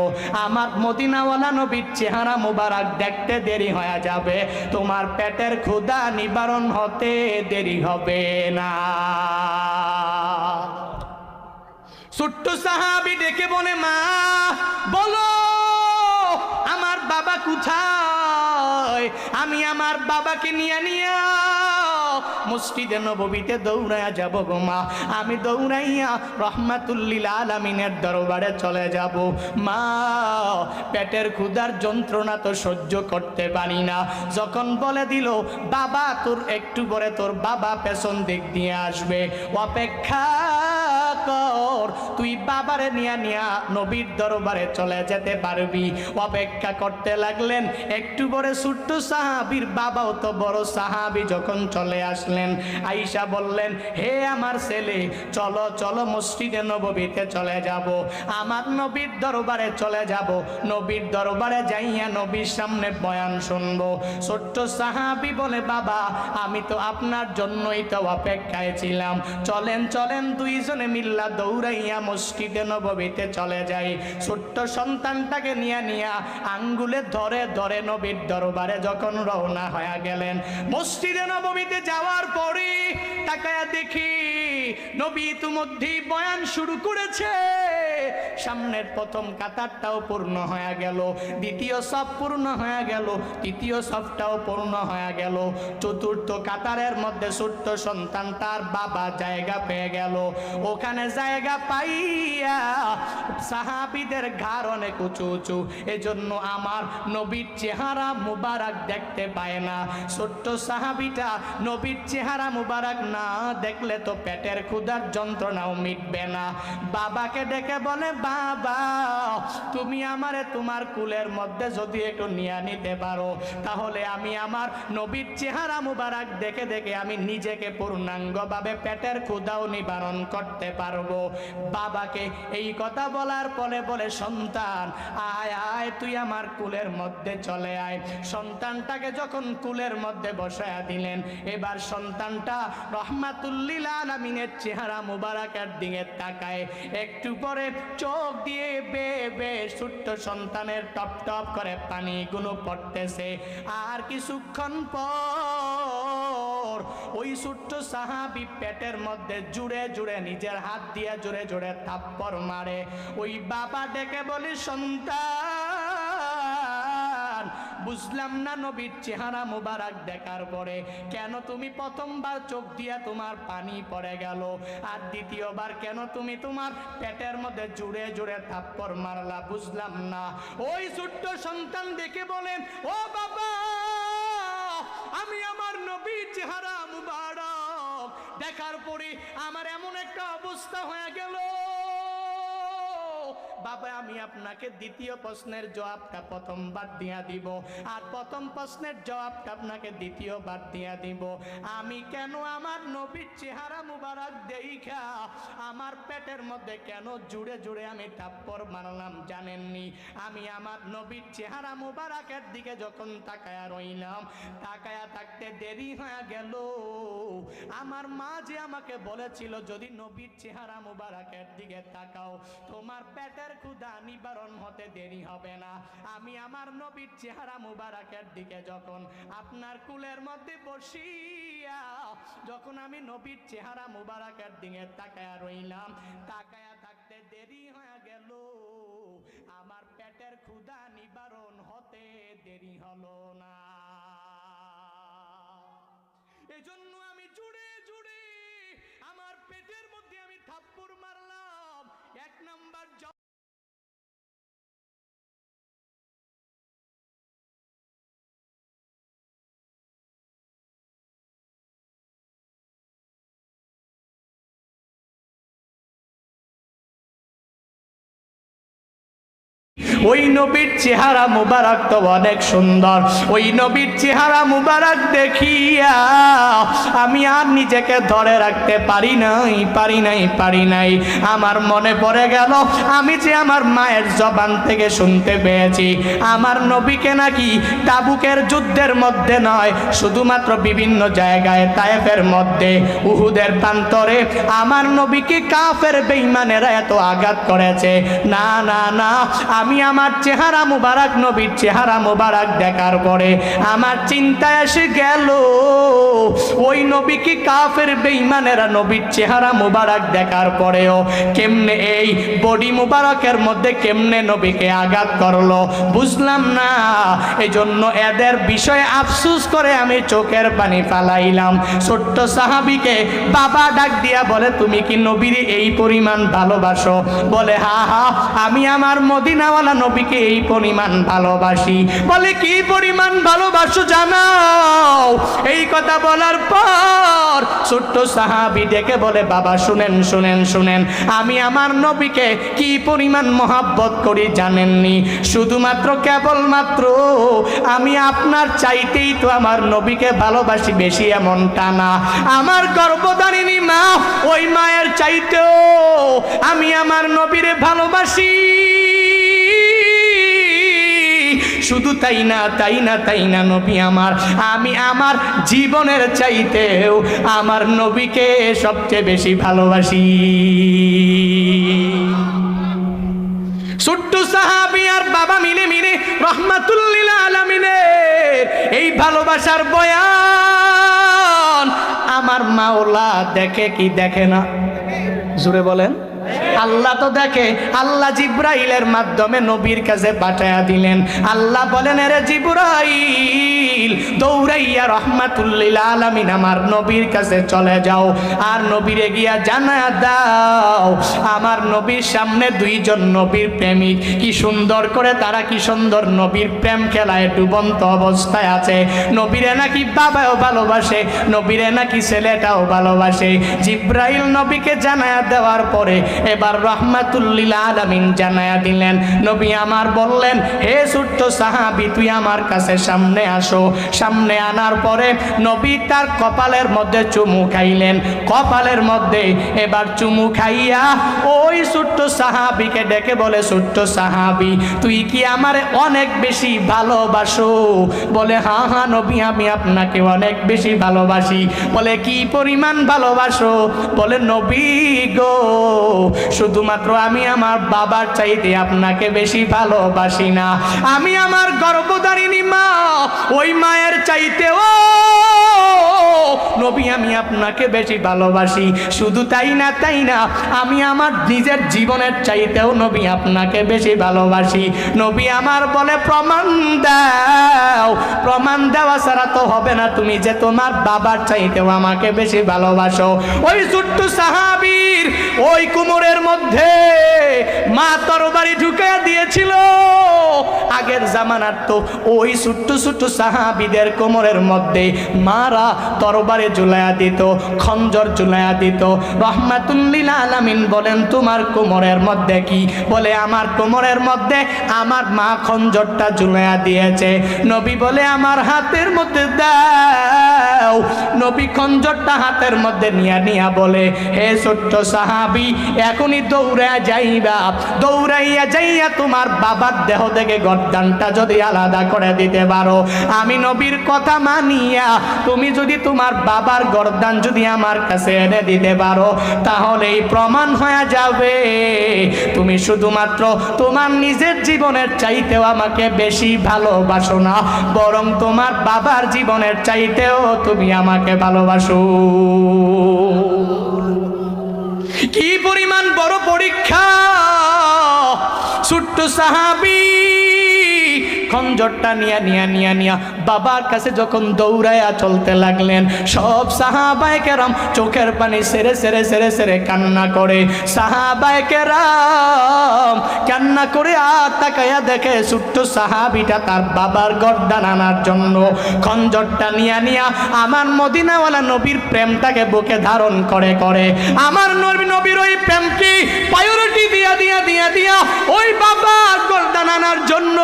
আমার মদিনাওয়ালা নবীর চেহারা মুবারক দেখতে দেরি হয়ে যাবে, তোমার পেটের ক্ষুধা নিবারণ হতে দেরি হবে না। ছোট্ট সাহাবী ডেকে বলে মা বলো আমার বাবা কোথায়, আমি আমার বাবাকে নিয়ে মসজিদে নববীতে দৌড়াইয়া যাব গো মা, আমি দৌড়াইয়া রহমাতুল্লিল আলামিনের দরবারে চলে যাব। মা পেটের ক্ষুধার যন্ত্রণা তো সহ্য করতে পারি না। যখন বলে দিল বাবা তোর একটু পরে তোর বাবা পেছন দিক দিয়ে আসবে, অপেক্ষা কর, তুই বাবারে নিয়া নবীর দরবারে চলে যেতে পারবি। অপেক্ষা করতে লাগলেন। একটু পরে ছোট্ট সাহাবীর বাবাও তো বড় সাহাবী যখন চলে আসলেন, আয়েশা বললেন হে আমার ছেলে চলো চলো মসজিদে নববীতে চলে যাব, আমার নবীর দরবারে চলে যাব, নবীর দরবারে যাইয়া নবীর সামনে বয়ান শুনবো। ছোট্ট সাহাবী বলে বাবা আমি তো আপনার জন্যই তো অপেক্ষায় ছিলাম, চলেন চলেন দুইজনে মিল্লা দৌড়াইয়া মসজিদে নববীতে চলে যাই। ছোট্ট সন্তানটাকে নিয়া আঙ্গুলে ধরে ধরে নবীর দরবারে যখন রওনা হয়ে গেলেন, মসজিদে নববীতে যাওয়ার পরে তাকায়া দেখি নবী ইতিমধ্যেই বয়ান শুরু করেছে। সামনের প্রথম কাতারটাও পূর্ণ হয়ে গেল, দ্বিতীয় সফ পূর্ণ হয়ে গেল, তৃতীয় সফটাও পূর্ণ হয়ে গেল, চতুর্থ কাতারের মধ্যে ছোট্ট সন্তান তার বাবা জায়গা পেয়ে গেল। ওখানে জায়গা পাইয়া সাহাবীদের ঘাড় অনেক উঁচু উঁচু, এজন্য আমার নবীর চেহারা মুবারক দেখতে পায় না। ছোট্ট সাহাবীটা নবীর চেহারা মুবারক না দেখলে তো পেটের ক্ষুধার যন্ত্রণাও মিটবে না। বাবাকে ডেকে বলে বাবা তুমি আমারে তোমার কুলের মধ্যে যদি একটু নিয়ে নিতে পারো, তাহলে আমি আমার নবীর চেহারা মুবারক দেখে দেখে আমি নিজেকে পূর্ণাঙ্গভাবে পেটের ক্ষুধাও নিবারণ করতে পারবো। বাবাকে এই কথা বলার পরে বলে সন্তান আয় আয় তুই আমার কুলের মধ্যে চলে আয়। সন্তানটাকে যখন কুলের মধ্যে বসায়া দিলেন, এবার সন্তানটা রহমাতুল্লিল আলামিনের চেহারা মুবারকের দিকে তাকায়। একটু পরে চোখ দিয়ে বে ছোট্ট সন্তানের টপ টপ করে পানিগুলো পড়তেছে। আর কিছুক্ষণ পর ওই ছোট্ট সাহাবী পেটের মধ্যে জুড়ে জুড়ে নিজের হাত দিয়ে জুড়ে জুড়ে থাপ্পড় মারে। ওই বাবা ডেকে বলি সন্তান বুঝলাম না নবীর চেহারা মুবারক দেখার পরে কেন তুমি প্রথমবার চোখ দিয়া তোমার পানি পড়ে গেল, আর দ্বিতীয়বার কেন তুমি তোমার পেটের মধ্যে জুড়ে জুড়ে থাপ্পড় মারলা, বুঝলাম না। ওই ছোট্ট সন্তান দেখে বলেন, ও বাবা, আমি আমার নবীর চেহারা মুবারক দেখার পরে আমার এমন একটা অবস্থা হয়ে গেল, বাবা আমি আপনাকে দ্বিতীয় প্রশ্নের জবাবটা প্রথমবার দিয়া দিব, আর প্রথম প্রশ্নের জবাবটা আপনাকে দ্বিতীয়বার দিয়া দিব। আমি কেন আমার নবীর চেহারা মুবারক দেইখা আমার পেটের মধ্যে কেন জুড়ে জুড়ে আমি থাপ্পড় মারলাম জানেননি? আমি আমার নবীর চেহারা মুবারকের দিকে যখন তাকায়া রইলাম, তাকায়া থাকতে দেরি হয়ে গেল। আমার মা যে আমাকে বলেছিল যদি নবীর চেহারা মুবারকের দিকে তাকাও তোমার পেটের ক্ষুধা নিবারণ হতে দেরি হবে না। আমি আমার নবীর চেহারা মুবারকের দিকে যখন আপনার কুলের মধ্যে বসিয়া যখন আমি নবীর চেহারা মুবারকের দিকে তাকায়া রইলাম, তাকায়া থাকতে দেরি হয়ে গেল, আমার পেটের ক্ষুধা নিবারণ হতে দেরি হলো না। এজন্য আমি জুড়ে জুড়ে আমার পেটের মধ্যে আমি থাপ্পড় মারলাম। এক নাম্বার ওই নবীর চেহারা মুবারক তো অনেক সুন্দর, ওই নবীর চেহারা মুবারক দেখিয়া আমি আর নিজেকে ধরে রাখতে পারি নাই। আমার মনে পড়ে গেল আমি যে আমার মায়ের জবান থেকে শুনতে পেয়েছি আমার নবীকে নাকি তাবুকের যুদ্ধের মধ্যে নয়, শুধুমাত্র বিভিন্ন জায়গায় তায়েফের মধ্যে, উহুদের প্রান্তরে আমার নবীকে কাফের বেঈমানেরা এত আঘাত করেছে। না না না, আমি আমার চেহারা মুবারক নবীর চেহারা মুবারক দেখার পরে আমার চিন্তায় এসে গেল ওই নবীকে কাফের বেঈমানেরা নবীর চেহারা মুবারক দেখার পরেও কেমনে এই বডি মুবারকের মধ্যে কেমনে নবীকে আঘাত করলো বুঝলাম না। এই জন্য এদের বিষয়ে আফসোস করে আমি চোখের পানি ফালাইলাম। ছোট্ট সাহাবীকে বাবা ডাক দিয়া বলে, তুমি কি নবীর এই পরিমাণ ভালোবাসো? বলে হা হা, আমি আমার মদিনাওয়ালা নবীকে এই পরিমাণ ভালোবাসি। বলে কি পরিমাণ ভালোবাসো জানাও? এই কথা বলার পর ছোট্ট সাহাবী ডেকে বলে, বাবা শুনেন শুনেন শুনেন, আমি আমার নবীকে কি পরিমাণ মহাব্বত করি জানেননি? শুধুমাত্র কেবলমাত্র আমি আপনার চাইতেই তো আমার নবীকে ভালোবাসি বেশি এমনটা না। আমার গর্ভধারিণী মা, ওই মায়ের চাইতেও আমি আমার নবীরে ভালোবাসি। শুধু তাই না নবী আমার, আমি আমার জীবনের চাইতেও আমার নবীকে সবচেয়ে বেশি ভালোবাসি। ছোট্ট সাহাবী আর বাবা মিলে মিলে রহমাতুল লিল আলামিনের এই ভালোবাসার বয়ান আমার মাওলা দেখে কি দেখে না? জোরে বলেন। আল্লাহ তো দেখে। আল্লাহ জিব্রাইলের মাধ্যমে নবীর কাছে পাঠায়া দিলেন। আল্লাহ বলেন, আরে জিব্রাইল দৌড়াইয়া রহমাতুল লিল আলামিন আমার নবীর কাছে চলে যাও, আর নবীরে গিয়া জানায়া দাও আমার নবীর সামনে দুইজন নবীর প্রেমিক কি সুন্দর করে তারা কি সুন্দর নবীর প্রেম খেলায় ডুবন্ত অবস্থায় আছে। নবীরে নাকি বাবাও ভালোবাসে, নবীরে নাকি ছেলেটাও ভালোবাসে। জিব্রাইল নবীকে জানায়া দেওয়ার পরে এবার রহমাতুল লিল আলামিন জানায়া দিলেন। নবী আমার বললেন, হে ছোট্ট সাহাবী তুই আমার কাছে সামনে আসো। সামনে আনার পরে নবী তার কপালের মধ্যে চুমু খাইলেন। কপালের মধ্যে এবার চুমু খাইয়া ওই ছোট্ট সাহাবীকে ডেকে বলে, ছোট্ট সাহাবী তুই কি আমারে অনেক বেশি ভালোবাসো? বলে হ্যাঁ হ্যাঁ নবী, আমি আপনাকে অনেক বেশি ভালোবাসি। বলে কি পরিমাণ ভালোবাসো? বলে নবী গো, শুধুমাত্র আমি আমার বাবার চাইতে আপনাকে বেশি ভালোবাসি না, আমি আমার গর্ভধারিণী মা ওই মায়ের চাইতে ও নবী আমি আপনাকে বেশি ভালোবাসি। শুধু তাই না আমি আমার নিজের জীবনের চাইতেও নবী আপনাকে বেশি ভালোবাসি। নবী আমার বলে প্রমাণ দাও। প্রমাণ দেওয়া ছাড়া তো হবে না, তুমি যে তোমার বাবার চাইতেও আমাকে বেশি ভালোবাসো। ওই ছোট্ট সাহাবীর ওই কোমরের মধ্যে মা তরবারি ঢুকে দিয়েছিল। আগের জামানার তো ওই ছোট্ট ছোট্ট সাহাবীদের কোমরের মধ্যে মারা তরবারি ঝুলাইয়া দিত, খঞ্জর ঝুলাইয়া দিত। রহমাতুল লিল আলামিন বলেন তোমার কোমরের মধ্যে কি? বলে আমার কোমরের মধ্যে আমার মা খঞ্জরটা ঝুলাইয়া দিয়েছে। নবী বলে আমার হাতের মধ্যে দাও। নবী খঞ্জরটা হাতের মধ্যে নিয়া বলে হে ছোট্ট সাহাবী, এখনই দৌড়াইয়া যাইয়া তোমার বাবার দেহ থেকে গর্দানটা যদি আলাদা করে দিতে পারো, আমি নবীর কথা মানিয়া তুমি যদি তোমার বাবার গর্দান যদি আমার কাছে এনে দিতে পারো, তাহলেই প্রমাণ হয়ে যাবে তুমি শুধুমাত্র তোমার নিজের জীবনের চাইতেও আমাকে বেশি ভালোবাসো না, বরং তোমার বাবার জীবনের চাইতেও তুমি আমাকে ভালোবাসো। কি পরিমাণ বড় পরীক্ষা! ছোট্ট সাহাবী খঞ্জরটা নিয়া বাবার কাছে যখন দৌড়াইয়া চলতে লাগলেন, সব সাহাবায়ে কেরাম চোখের পানি সেরে কান্না করে। সাহাবায়ে কেরাম কান্না করে আর তাকায়া দেখে ছোট্ট সাহাবীটা তার বাবার গর্দান আনার জন্য খঞ্জরটা নিয়া আমার মদিনাওয়ালা নবীর প্রেমটাকে বুকে ধারণ করে আমার নবীর ওই প্রেমকে প্রায়োরিটি দিয়া ওই বাবার গর্দান আনার জন্য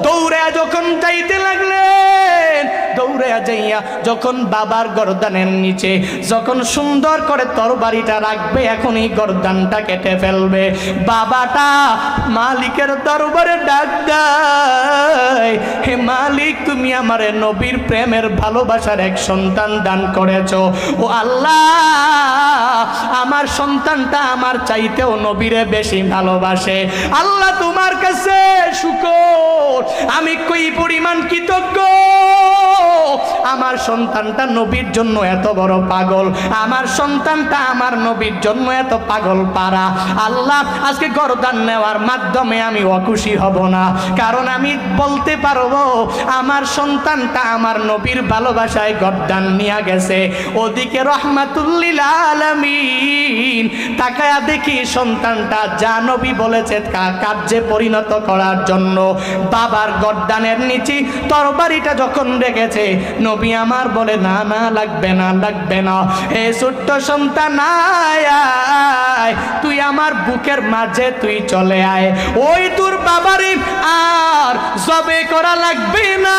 দৌড়ে যখন যাইতে লাগলেন, দৌড়ে যাইয়া যখন বাবার গর্দানের নিচে যখন সুন্দর করে তরবারিটা রাখবে, এখন এই গর্দানটা কেটে ফেলবে, বাবাটা মালিকের দরবারে ডাক দেয়, হে মালিক, তুমি আমারে নবীর প্রেমের ভালোবাসার এক সন্তান দান করেছো। ও আল্লাহ, আমার সন্তানটা আমার চাইতেও নবীরে বেশি ভালোবাসে। আল্লাহ তোমার কাছে শুকর, আমি কই পরিমাণ কৃতজ্ঞ। আমার সন্তানটা নবীর জন্য এত বড় পাগল, আমার সন্তানটা আমার নবীর জন্য এত পাগল পারা। আল্লাহ, আজকে গর্দান নেওয়ার মাধ্যমে আমি অখুশি হব না, কারণ আমি বলতে পারবো আমার সন্তানটা আমার নবীর ভালোবাসায় গর্দান নিয়ে গেছে। ওদিকে রহমাতুল লিল আলামিন তাকায়া দেখি সন্তানটা যা নবী বলেছে কার্যে পরিণত করার জন্য বাবার গর্দানের নিচে তরবারিটা যখন রেখেছে, নবী আমার বলে না লাগবে না, এ ছোট্ট সন্তান আয়, তুই আমার বুকের মাঝে তুই চলে আয়, ওই তোর বাবারই আর জবে করা লাগবে না,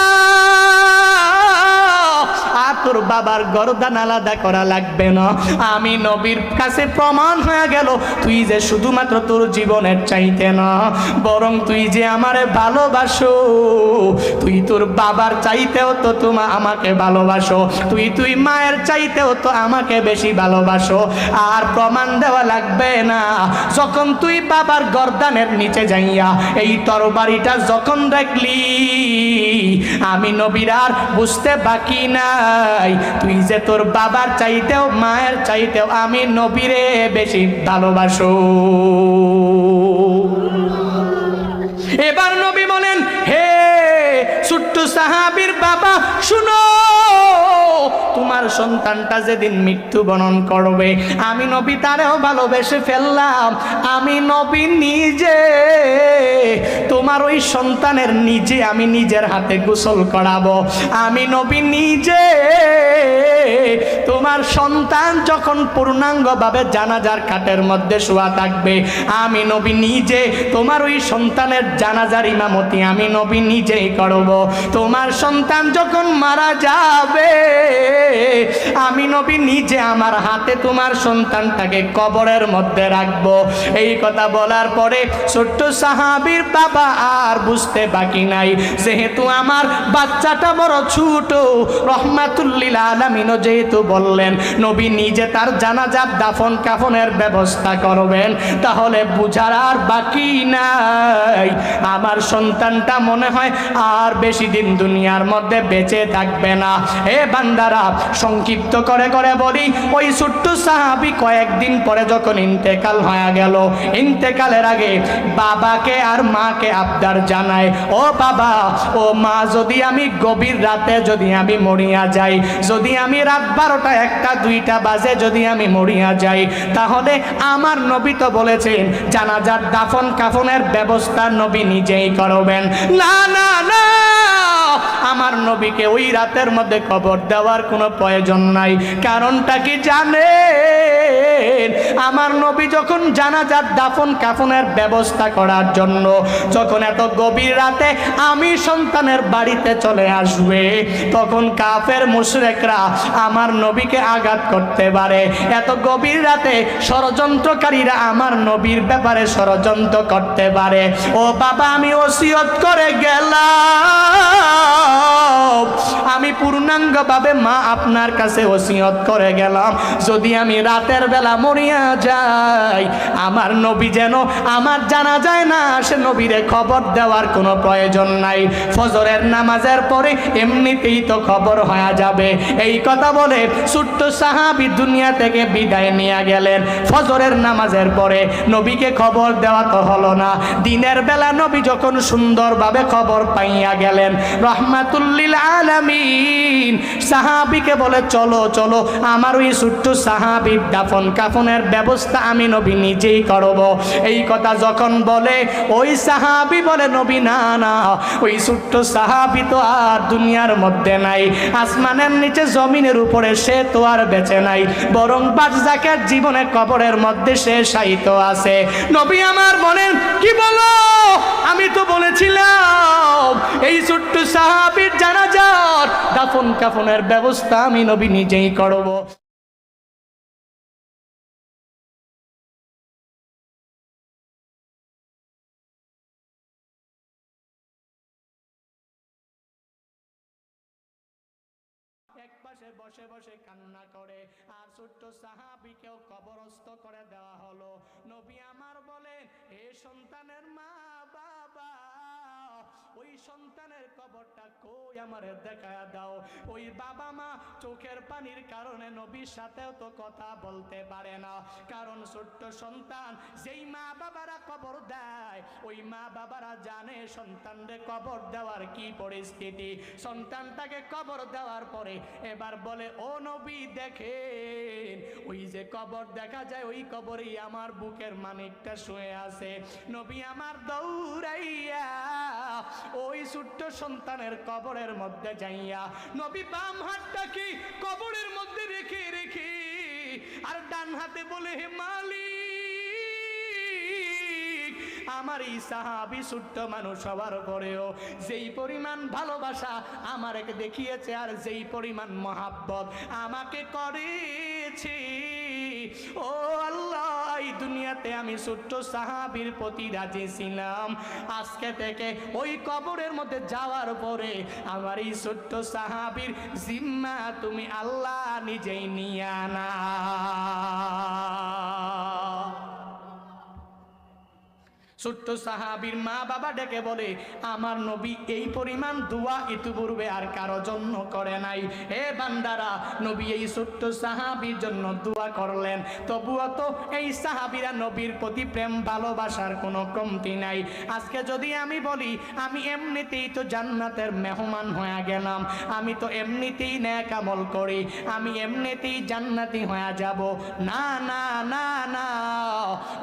আর তোর বাবার গর্দান আলাদা করা লাগবে না। আমি নবীর কাছে প্রমাণ হয়ে গেল তুই যে শুধুমাত্র তোর জীবনের চাইতে না, বরং তুই যে আমারে ভালোবাসো, তুই তোর বাবার চাইতেও তো তুমি আমাকে ভালোবাসো, তুই মায়ের চাইতেও তো আমাকে বেশি ভালোবাসো। আর প্রমাণ দেওয়া লাগবে না, যখন তুই বাবার গর্দানের নিচে যাইয়া এই তরবারিটা যখন দেখলি, আমি নবীর আর বুঝতে বাকি নাই তুই যে তোর বাবার চাইতেও মায়ের চাইতেও আমি নবীরে বেশি ভালোবাসো। এবার নবী বলেন, হে ছোট্ট সাহাবীর বাবা, শুনো, তোমার সন্তানটা যেদিন মৃত্যুবরণ করবে, আমি নবী তারেও ভালোবেসে ফেললাম, আমি নবী নিজে তোমার ওই সন্তানের নিজে আমি নিজের হাতে গোসল করাবো, আমি নবী নিজে তোমার সন্তান যখন পূর্ণাঙ্গভাবে জানাজার খাটের মধ্যে শোয়া থাকবে, আমি নবী নিজে তোমার ওই সন্তানের জানাজার ইমামতি আমি নবী নিজেই করব। তোমার সন্তান যখন মারা যাবে, আমি নবী নিজে আমার হাতে তোমার সন্তানটাকে কবরের মধ্যে রাখবো। এই কথা বলার পরে ছোট্ট সাহাবীর বাবা আর বুঝতে বাকি নাই, যেহেতু আমার বাচ্চাটা বড় ছোট, রহমাতুল লিল আলামিন যেহেতু বললেন নবী নিজে তার জানাজার দাফন কাফনের ব্যবস্থা করবেন, তাহলে বুঝার আর বাকি নাই আমার সন্তানটা মনে হয় আর বেশি দিন দুনিয়ার মধ্যে বেঁচে থাকবে না। এ বান্দারা, সংক্ষিপ্ত সংক্ষিপ্ত করে করে বলি, ওই ছোট্ট সাহাবী কয়েকদিন পরে যখন ইন্তেকাল হয়ে গেল, ইন্তেকালের আগে বাবাকে আর মাকে আবদার জানায়, ও বাবা ও মা, যদি আমি গভীর রাতে যদি আমি মরিয়া যাই, যদি আমি রাত 12টা 1টা 2টা বাজে যদি আমি মরিয়া যাই, তাহলে আমার নবী তো বলেছেন জানাজার দাফন কাফনের ব্যবস্থা নবী নিজেই করবেন। না না না, আমার নবীকে ওই রাতের মধ্যে কবর দেওয়ার কোনো প্রয়োজন নাই। কারণটা কি জানেন? আমার নবী যখন জানাজার দাফন কাফনের ব্যবস্থা করার জন্য যখন এত গভীর রাতে আমি সন্তানের বাড়িতে চলে আসবে, তখন কাফের মুশরিকরা আমার নবীকে আঘাত করতে পারে। এত গভীর রাতে ষড়যন্ত্রকারীরা আমার নবীর ব্যাপারে ষড়যন্ত্র করতে পারে। ও বাবা, আমি ওসিয়ত করে গেলাম, আমি পূর্ণাঙ্গভাবে মা আপনার কাছে ওসিয়ত করে গেলাম, যদি আমি রাতের বেলা মরিয়া যাই, আমার নবী যেন আমার জানা যায় না, সে নবীরে খবর দেওয়ার কোনো প্রয়োজন নাই। ফজরের নামাজের পরে এমনিতেই তো খবর হয়ে যাবে। এই কথা বলে ছোট্ট সাহাবী দুনিয়া থেকে বিদায় নিয়ে গেলেন। ফজরের নামাজের পরে নবীকে খবর দেওয়া তো হলো না। দিনের বেলা নবী যখন সুন্দরভাবে খবর পাইয়া গেলেন, রহমাতুল্লিল আলামিন সাহাবীকে বলে, চলো চলো, আমার ওই ছোট্ট সাহাবীর দাফন কাফনের ব্যবস্থা আমি নবী নিজেই করব। এই কথা যখন বলে, ওই সাহাবী বলে, নবী না না, ওই ছোট্ট সাহাবী তো আর দুনিয়ার মধ্যে নাই, আসমানের নিচে জমিনের উপরে সে তো আর বেঁচে নাই, বরং বারজাকের জীবনে কবরের মধ্যে সে শায়িত আছে। নবী আমার বলেন, কি বলো? আমি তো বলেছিলাম এই ছোট্ট সাহাবীর জানাজার দাফন কাফনের ব্যবস্থা আমি নবী নিজেই করব। এক পাশে বসে বসে কান্না করে, আর ছোট্ট সাহাবীকেও কবরস্থ করে দেওয়া হলো। নবী আমার বলেন, হে সন্তানের মা বাবা, ওই সন্তানের কবরটা কই আমারে দেখায়া দাও। ওই বাবা মা চোখের পানির কারণে নবীর সাথেও তো কথা বলতে পারে না, কারণ ছোট্ট সন্তান যেই মা বাবারা কবর দেয়, ওই মা বাবারা জানে সন্তানকে কবর দেওয়ার কি পরিস্থিতি। সন্তানটাকে কবর দেওয়ার পরে এবার বলে, ও নবী দেখেন, ওই যে কবর দেখা যায়, ওই কবরেই আমার বুকের মানিকটা শুয়ে আছে। নবী আমার দৌড়াইয়া ওই ছোট্ট সন্তানের কবরের মধ্যে যাইয়া নবী বাম হাতটা কি কবরের মধ্যে রেখে রেখে আর ডান হাতে বলে, হে মালিক, আমার এই সাহাবী ছোট্ট মানুষ হওয়ার পরেও যেই পরিমাণ ভালোবাসা আমাকে দেখিয়েছে আর যেই পরিমাণ মহাব্বত আমাকে করেছে, ও আল্লাহ, এই দুনিয়াতে আমি ছোট্ট সাহাবীর প্রতি রাজি ছিলাম। আজকে থেকে ওই কবরের মধ্যে যাওয়ার পরে আমার এই ছোট্ট সাহাবীর জিম্মা তুমি আল্লাহ নিজেই নিয়া না। ছোট্ট সাহাবীর মা বাবা ডেকে বলে, আমার নবী এই পরিমাণ দোয়া ইতিপূর্বে আর কারো জন্য করে নাই। হে বান্দারা, নবী এই ছোট্ট সাহাবীর জন্য দোয়া করলেন, তবুও তো এই সাহাবীরা নবীর প্রতি প্রেম ভালোবাসার কোনো কমতি নাই। আজকে যদি আমি বলি আমি এমনিতেই তো জান্নাতের মেহমান হয়ে গেলাম, আমি তো এমনিতেই নেক আমল করি, আমি এমনিতেই জান্নাতি হয়ে যাব, না না না না,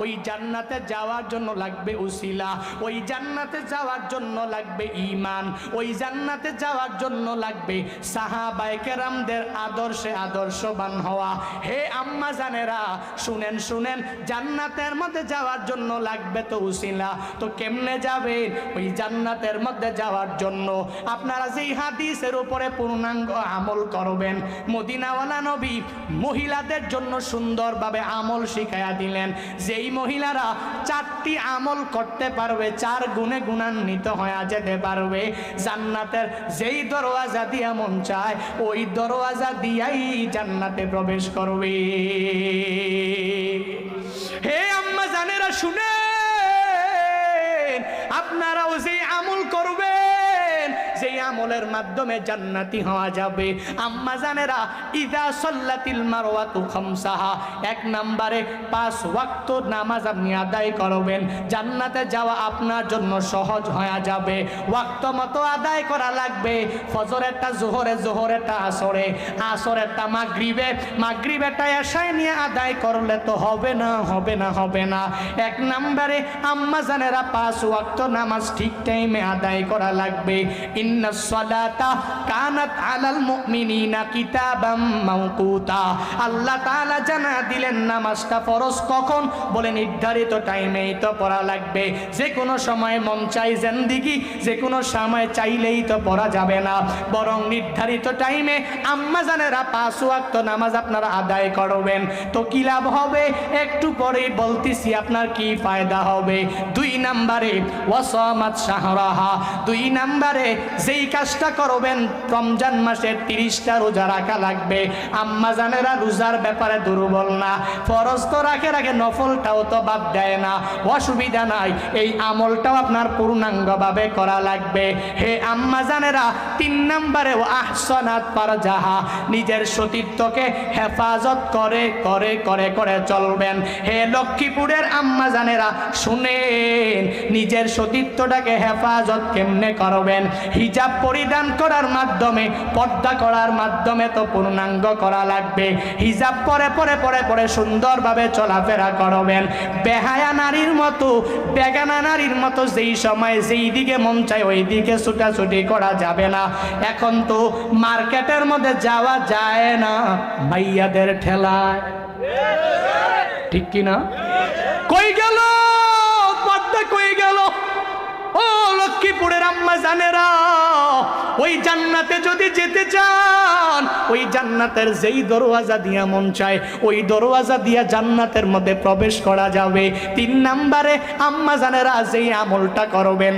ওই জান্নাতে যাওয়ার জন্য লাগবে উসিলা, ওই জান্নাতে যাওয়ার জন্য লাগবে ঈমান, ওই জান্নাতে যাওয়ার জন্য লাগবে সাহাবায়ে কেরামদের আদর্শে আদর্শবান হওয়া। হে আম্মা জানেরা, শুনেন শুনেন, জান্নাতের মধ্যে যাওয়ার জন্য লাগবে তো উসিলা। তো কেমনে যাবেন ওই জান্নাতের মধ্যে যাওয়ার জন্য? আপনারা যেই হাদিসের উপরে পূর্ণাঙ্গ আমল করবেন, মদিনাওয়ালা নবী মহিলাদের জন্য সুন্দরভাবে আমল শিখাইয়া দিলেন। যেই মহিলারা 4টি আমল করতে পারবে, 4 গুণে গুণান্বিত হয়ে যেতে পারবে, জান্নাতের যেই দরওয়াজা দিয়া মন চায় ওই দরওয়াজা দিয়াই জান্নাতে প্রবেশ করবে। হে আম্মা জানেরা, শুনেন, আপনারাও যে আমল করবেন, যেই আমলের মাধ্যমে জান্নাতি হওয়া যাবে। আম্মা জানেরা, ইযা সাল্লাতিল মারওয়াতু খামসাহা, 1 নম্বরে 5 ওয়াক্ত নামাজ আপনি আদায় করবেন, জান্নাতে যাওয়া আপনার জন্য সহজ হয়ে যাবে। ওয়াক্ত মতো আদায় করা লাগবে। ফজরেরটা জোহরে, জোহরেরটা আসরে, আসরেরটা মাগরিবে, মাগরিবেরটা এশায় নিয়ে আদায় করলে তো হবে না, হবে না, হবে না। 1 নম্বরে আম্মা জানেরা 5 ওয়াক্ত নামাজ ঠিক টাইমে আদায় করা লাগবে। ইন্নাস সালাতা কানাত আলাল মুমিনিনা কিতাবাম মাওকুতা। আল্লাহ তাআলা জানা দিলেন নামাজটা ফরজ কখন, বলে নির্ধারিত টাইমেই তো পড়া লাগবে। যে কোনো সময় মন চাই জিন্দেগি, যে কোনো সময় চাইলেই তো পড়া যাবে না, বরং নির্ধারিত টাইমে আম্মা জানেরা 5 ওয়াক্ত নামাজ আপনারা আদায় করবেন। তো কি লাভ হবে একটু পরেই বলতেছি, আপনার কি ফায়দা হবে। 2 নম্বরে ওয়াসামাত শাহরাহা, 2 নম্বরে যেই কাজটা করবেন, রমজান মাসের 30টা রোজা রাখা লাগবে। আম্মা জানেরা রোজার ব্যাপারে দুর্বল না, ফরজ তো রাখে রাখে, নফলটাও তো বাদ দেয় না, অসুবিধা নাই, এই আমলটাও আপনার পূর্ণাঙ্গভাবে করা লাগবে। হে আম্মা জানেরা, 3 নম্বরে ও আহসানাত ফারজাহা, নিজের সতীত্বকে হেফাজত করে করে করে করে চলবেন। হে লক্ষ্মীপুরের আম্মা জানেরা শুনেন, নিজের সতীত্বটাকে হেফাজত কেমনে করবেন? হিজাব পরিধান করার মাধ্যমে, পর্দা করার মাধ্যমে তো পূর্ণাঙ্গ করা লাগবে। হিজাব পরে পরে পরে পরে সুন্দরভাবে চলাফেরা করবেন। বেহায়া নারীর মতো, বেগানা নারীর মতো যেই সময় যেই দিকে মন চায় ওই দিকে ছুটাছুটি করা যাবে না। এখন তো মার্কেটের মধ্যে যাওয়া যায় না মাইয়াদের ঠেলায়, ঠিক কিনা? কই গেল পর্দা, কই গেল? ও লক্ষ্মীপুরের আম্মা জানেরা, ওই জান্নাতে যদি যেতে চান, ওই জান্নাতের যেই দরওয়াজা দিয়া মন চায় ওই দরওয়াজা দিয়া জান্নাতের মধ্যে প্রবেশ করা যাবে। 3 নম্বরে আম্মা জানেরা যেই আমলটা করবেন,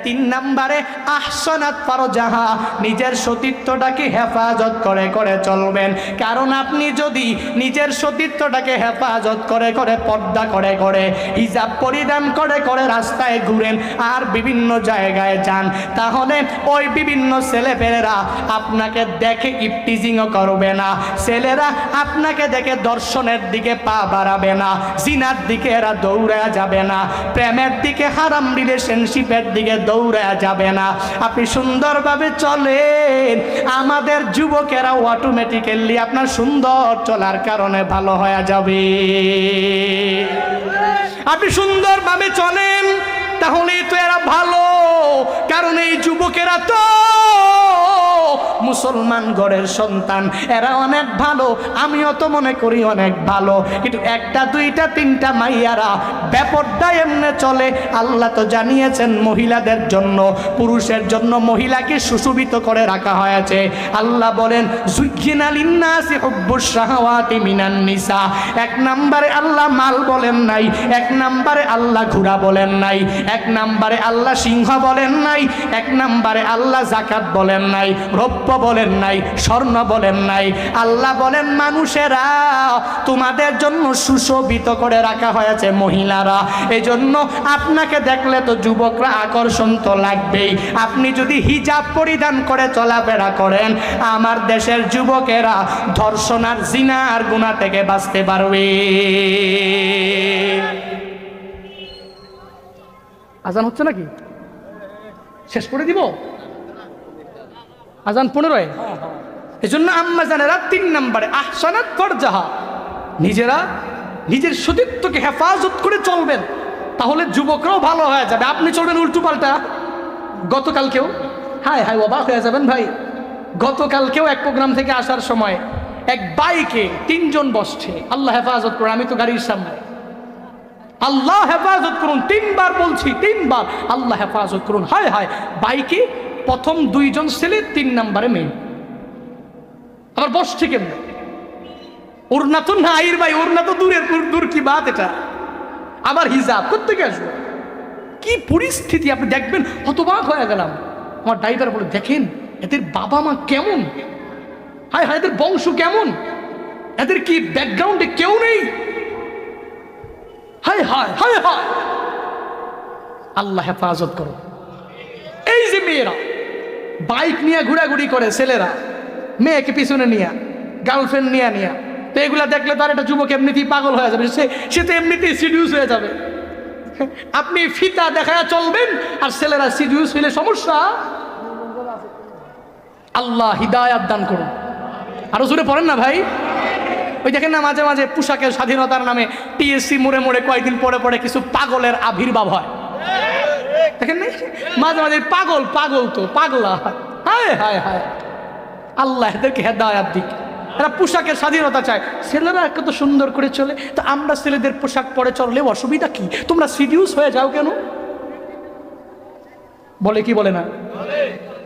3 নম্বরে আহসানাত ফারজাহা, নিজের সতীত্বটাকে হেফাজত করে করে চলবেন। কারণ আপনি যদি নিজের সতীত্বটাকে হেফাজত করে করে, পর্দা করে করে, হিজাব পরিধান করে করে রাস্তায় ঘুরেন আর বিভিন্ন জায়গায় যান, তাহলে ওই বিভিন্ন ছেলেপেলেরা আপনাকে দেখে ইফটিজিংও করবে না, ছেলেরা আপনাকে দেখে দর্শনের দিকে পা বাড়াবে না, জিনার দিকে এরা দৌড়ে যাবে না, প্রেমের দিকে, হারাম রিলেশনশিপের দিকে দৌড়ে যাবে না। আপনি সুন্দরভাবে চলেন, আমাদের যুবকেরা অটোমেটিক্যালি আপনার সুন্দর চলার কারণে ভালো হয়ে যাবে। আপনি সুন্দরভাবে চলেন, তাহলেই তো এরা ভালো। কারণ এই যুবকেরা তো মুসলমান ঘরের সন্তান, এরা অনেক ভালো, আমিও তো মনে করি অনেক ভালো। কিন্তু 1টা 2টা 3টা মাইয়ারা বেপরদায় এমনে চলে। আল্লাহ তো জানিয়েছেন মহিলাদের জন্য, পুরুষের জন্য মহিলাকে সুশোভিত করে রাখা হয়েছে। আল্লাহ বলেন যুজ্জিনা লিন্নাসি হুব্বুশ শাহাওয়াতি মিনান নিসা। 1 নম্বরে আল্লাহ মাল বলেন নাই, 1 নম্বরে আল্লাহ ঘোড়া বলেন নাই, 1 নম্বরে আল্লাহ সিংহ বলেন নাই, 1 নম্বরে আল্লাহ যাকাত বলেন নাই, রৌপ্য বলেন নাই, স্বর্ণ বলেন নাই। আল্লাহ বলেন মানুষেরা তোমাদের জন্য সুশোভিত করে রাখা হয়েছে মহিলারা। এজন্য আপনাকে দেখলে তো যুবকরা আকর্ষণ তো লাগবেই। আপনি যদি হিজাব পরিধান করে চলাফেরা করেন, আমার দেশের যুবকেরা ধর্ষণ আর জিনা আর গুনাহ থেকে বাঁচতে পারবে। আজান হচ্ছে নাকি? শেষ করে দিব? আজান 15। এজন্য আম্মা জানেরা 3 নম্বরে আহসানাত ফারজাহা, নিজেরা নিজের সতীত্বকে হেফাজত করে চলবেন, তাহলে যুবকরাও ভালো হয়ে যাবে। আপনি চলবেন উল্টো পাল্টা। গতকালকেও হায় হায় অবাক হয়ে যাবেন ভাই, গতকালকেও এক প্রোগ্রাম থেকে আসার সময় এক বাইকে 3 জন বসছে। আল্লাহ হেফাজত করে, আমি তো গাড়ির সামনে, আল্লাহ হেফাজত করুন, 3 বার বলছি, 3 বার আল্লাহ হেফাজত করুন। হায় হায়, বাইকে প্রথম 2 জন ছেলে, 3 নম্বরে মেয়ে। আবার বসছে কেমন? ওড়না তো নাই ভাই, ওড়না তো দূরের দূর, কি বাত এটা। আবার হিজাব করতে আসবো, কি পরিস্থিতি আপনি দেখবেন, হতবাক হয়ে গেলাম। আমার ড্রাইভার বলে দেখেন এদের বাবা মা কেমন, হায় হায় এদের বংশ কেমন, এদের কি ব্যাকগ্রাউন্ডে কেউ নেই। হায় হায় হায় হায়, আল্লাহ হেফাজত করো। এই যে মেয়েরা বাইক নিয়ে ঘোরাঘুরি করে ছেলেরা, মেয়েকে পিছনে নিয়ে, গার্লফ্রেন্ড নিয়ে। তো এগুলা দেখলে তার একটা যুবক এমনিতেই পাগল হয়ে যাবে, সে তো এমনিতেই সিডিউস হয়ে যাবে। আপনি ফিতা দেখায় চলবেন আর ছেলেরা সিডিউস হইলে সমস্যা। আল্লাহ হিদায়াত দান করুন। আরো জোরে পড়েন না ভাই। ওই দেখেন না মাঝে মাঝে পোশাকের স্বাধীনতার নামে টিএসসি মোড়ে মোড়ে কয়েকদিন পরে পরে কিছু পাগলের আবির্ভাব হয়, দেখেন না? মাঝে মাঝে পাগল তো পাগলা, হায় হায় হায়, আল্লাহ এদেরকে হেদায়াত দিক। এরা পোশাকের স্বাধীনতা চায়, ছেলেরা কত সুন্দর করে চলে, তো আমরা ছেলেদের পোশাক পরে চললে অসুবিধা কি? তোমরা সিডিউস হয়ে যাও কেন? বলে কি বলে না?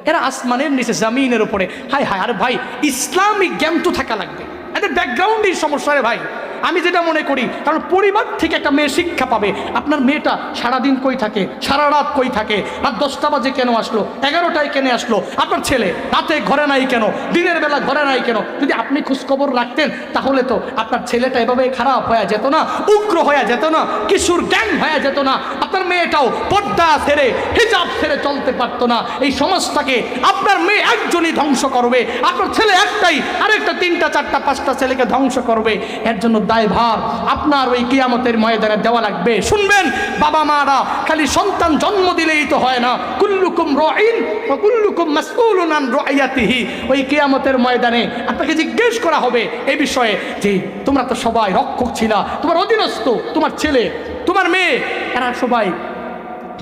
এরা আসমানের নিচে জমিনের উপরে, হায় হায়। আরে ভাই, ইসলামিক জ্ঞান তো থাকা লাগবে, এদের ব্যাকগ্রাউন্ডের সমস্যা রে ভাই। আমি যেটা মনে করি, কারণ পরিবার থেকে একটা মেয়ে শিক্ষা পাবে। আপনার মেয়েটা সারাদিন কই থাকে, সারা রাত কই থাকে, রাত 10টা বাজে কেন আসলো, 11টায় কেন আসলো, আপনার ছেলে রাতে ঘরে নাই কেন, দিনের বেলা ঘরে নাই কেন, যদি আপনি খোঁজখবর রাখতেন তাহলে তো আপনার ছেলেটা এভাবে খারাপ হয়ে যেত না, উগ্র হয়ে যেত না, কিশোর গ্যাং হয়ে যেত না, আপনার মেয়েটাও পর্দা ছেড়ে হিজাব ছেড়ে চলতে পারতো না। এই সমাজটাকে আপনার মেয়ে একজনই ধ্বংস করবে, আপনার ছেলে একটাই আরেকটা 3টা 4টা 5টা ছেলেকে ধ্বংস করবে। এর জন্য দায়ভার আপনার ওই কিয়ামতের ময়দানে দেওয়া লাগবে। শুনবেন, বাবা মারা খালি সন্তান জন্ম দিলেই তো হয় না, কুল্লুকুম রাঈন ওয়া কুল্লুকুম মাসউলুন আন রাইয়াতিহি। ওই কিয়ামতের ময়দানে আপনাকে জিজ্ঞেস করা হবে এই বিষয়ে যে তোমরা তো সবাই রক্ষক ছিলা, তোমার অধীনস্থ, তোমার ছেলে, তোমার মেয়ে, এরা সবাই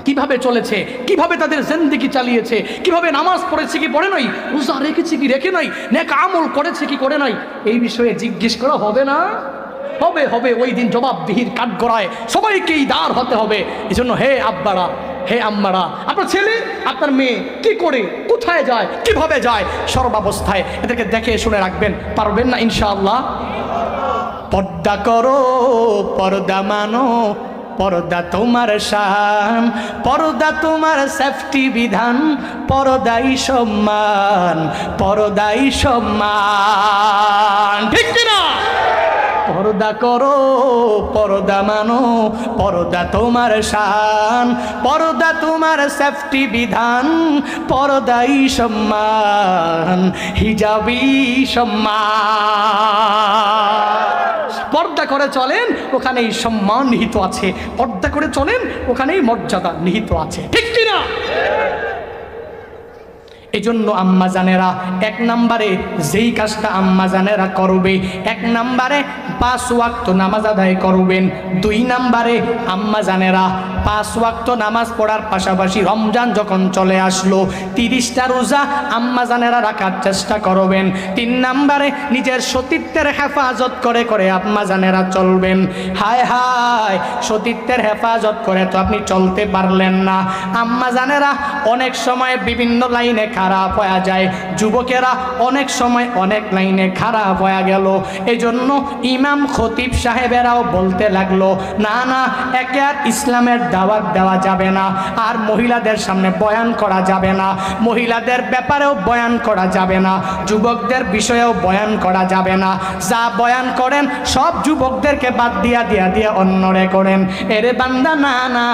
কিভাবে চলেছে, কিভাবে তাদের জিন্দেগি চালিয়েছে, কিভাবে নামাজ পড়েছে কি পড়ে নাই, রোজা রেখেছে কি রেখে নাই, নেক আমল করেছে কি করে নাই, এই বিষয়ে জিজ্ঞেস করা হবে না? হবে হবে। ওই দিন জবাবদিহির কাঠগড়ায় সবাইকেই দাঁড় হতে হবে। এই জন্য হে আব্বারা, হে আম্মারা, আপনার ছেলে আপনার মেয়ে কি করে, কোথায় যায়, কিভাবে যায়, সর্বাবস্থায় এদেরকে দেখে শুনে রাখবেন। পারবেন না ইনশাআল্লাহ? পর্দা করো, পর্দা মানো, পর্দা তোমার শান, পর্দা তোমার সেফটি বিধান, পর্দাই সম্মান, পর্দাই সম্মান, ঠিক কিনা? পর্দা করো, পর্দা মানো, পর্দা তোমার শান, পর্দা তোমার সেফটি বিধান, পর্দাই সম্মান, হিজাবি সম্মান। পর্দা করে চলেন, ওখানেই সম্মান নিহিত আছে। পর্দা করে চলেন, ওখানেই মর্যাদা নিহিত আছে, ঠিক কিনা? এজন্য আম্মা জানেরা 1 নম্বরে যেই কাজটা আম্মা জানেরা করবে, 1 নম্বরে 5 ওয়াক্ত নামাজ আদায় করবেন। 2 নম্বরে আম্মা জানেরা 5 ওয়াক্ত নামাজ পড়ার পাশাপাশি রমজান যখন চলে আসলো 30টা রোজা আম্মা জানেরা রাখার চেষ্টা করবেন। 3 নম্বরে নিজের সতীত্বের হেফাজত করে করে আম্মা জানেরা চলবেন। হায় হায়, সতীত্বের হেফাজত করে তো আপনি চলতে পারলেন না। আম্মা জানেরা অনেক সময় বিভিন্ন লাইনে খারাপ হয়ে যায়, যুবকেরা অনেক সময় অনেক লাইনে খারাপ হয়ে গেল। এই জন্য ইমাম খতিব সাহেবেরাও বলতে লাগলো, না না, একে আর ইসলামের দাওয়াত দেওয়া যাবে না, আর মহিলাদের সামনে বয়ান করা যাবে না, মহিলাদের ব্যাপারেও বয়ান করা যাবে না, যুবকদের বিষয়েও বয়ান করা যাবে না। যা বয়ান করেন সব যুবকদেরকে বাদ দিয়া অন্যরে করেন। এরে বান্দা, না না,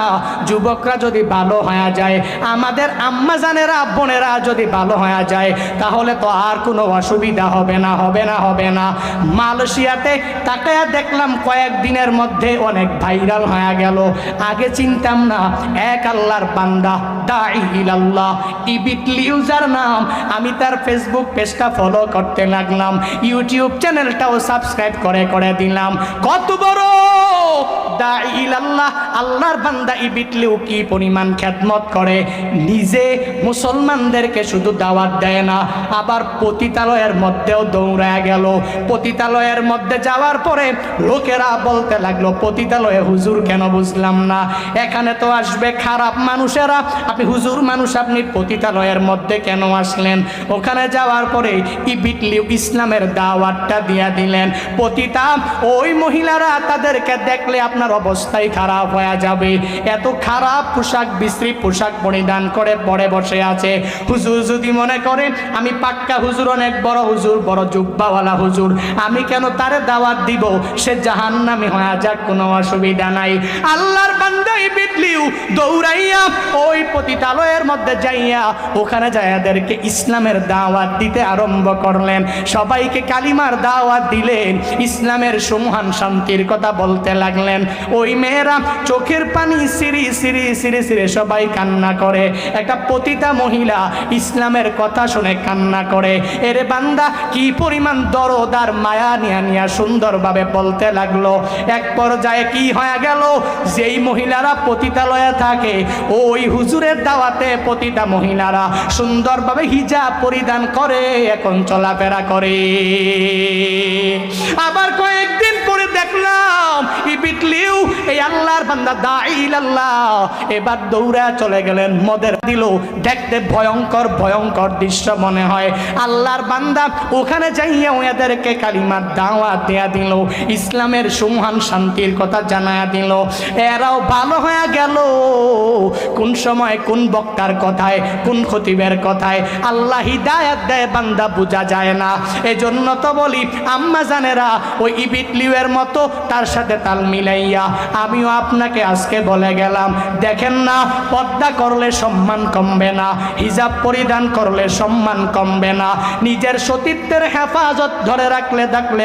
যুবকরা যদি ভালো হয়ে যায়, আমাদের আম্মা জানেরা বোনেরা যদি ভালো হয়ে যায়, তাহলে তো আর কোনো অসুবিধা হবে না, হবে না, হবে না। মালয়েশিয়াতে তাকায়া দেখলাম কয়েকদিনের মধ্যে অনেক ভাইরাল হয়ে গেল। আগে চিনতাম না, এক আল্লাহর বান্দা দাঈ ইলাল্লাহ, ইবিটলি ইউজার নাম। আমি তার ফেসবুক পেজটা ফলো করতে লাগলাম, ইউটিউব চ্যানেলটাও সাবস্ক্রাইব করে করে দিলাম। কত বড় দাঈ ইলাল্লাহ, আল্লাহর বান্দা ইবিটলিও কি পরিমাণ খেদমত করে, নিজে মুসলমানদেরকে শুধু দাওয়াত দেয় না, আবার পতিতালয়ের মধ্যেও দৌড়ায় গেল। পতিতালয়ের মধ্যে যাওয়ার পরে লোকেরা বলতে লাগলো, পতিতালয়ে হুজুর কেন বুঝলাম না, এখানে তো আসবে খারাপ মানুষেরা, আপনি হুজুর মানুষ, আপনি পতিতালয়ের মধ্যে কেন আসলেন? ওখানে যাওয়ার পরে ইবিটলি ইসলামের দাওয়াতটা দিয়া দিলেন। পতিতা ওই মহিলারা তাদেরকে দেখলে আপনার অবস্থাই খারাপ হয়ে যাবে। এত খারাপ পোশাক, বিশ্রী পোশাক পরিধান করে পরে বসে আছে। হুজুর যদি মনে করে আমি পাক্কা হুজুর, অনেক বড় হুজুর, বড় জুব্বাওয়ালা হুজুর, আমি কেন তারে দাওয়াত দিব? সে জাহান্নামী হয়ে যাক, কোনো অসুবিধা নাই। আল্লাহর বান্দা ইবলিস দৌড়াইয়া ওই পতিতালয়ের মধ্যে যাইয়া ওখানে যায়াদেরকে ইসলামের দাওয়াত দিতে আরম্ভ করলেন। সবাইকে কালিমার দাওয়াত দিলেন, ইসলামের সুমহান শান্তির কথা বলতে লাগলেন। ওই মেয়েরা চোখের পানি সিরি সিরি সিরি সিরি সবাই কান্না করে। একটা পতিতা মহিলা ইসলামের কথা শুনে কান্না করে। এরে বান্দা কি পরিমাণ দরদ আর মায়া নিয়া নিয়া সুন্দরভাবে বলতে লাগলো। এক পর্যায়ে কি হয়ে গেল, যেই মহিলারা পতিতালয়ে থাকে ওই হুজুরের দাওয়াতে পতিতা মহিলারা সুন্দরভাবে হিজাব পরিধান করে এখন চলাফেরা করে। আবার কয়েকদিন পরে দেখলাম ইবলিস এই আল্লাহর বান্দা দাঈল আল্লাহ এবার দৌড়া চলে গেলেন, মদের দিল। দেখতে ভয়ঙ্কর ভয়ঙ্কর দৃশ্য মনে হয়। আল্লাহর বান্দা ওখানে যাইয়া ওদেরকে কালিমার দাওয়াত দেয়া দিল, ইসলামের সুমহান শান্তির কথা জানায়া দিল। এরাও ভালো হয়ে গেল। কোন সময় কোন বক্তার কথায়, কোন খতিবের কথায় আল্লাহ হিদায়াত দেয় বান্দা বোঝা যায় না। এজন্য তো বলি আম্মা জানেরা ওই ইবলিসের মতো তার সাথে তাল মিলাইয়া আমিও আপনাকে আজকে বলে গেলাম, দেখেন না পর্দা করলে সম্মান কমবে না, হিজাব পরিধান করলে সম্মান কমবে না, নিজের সতীত্বের হেফাজত ধরে রাখলে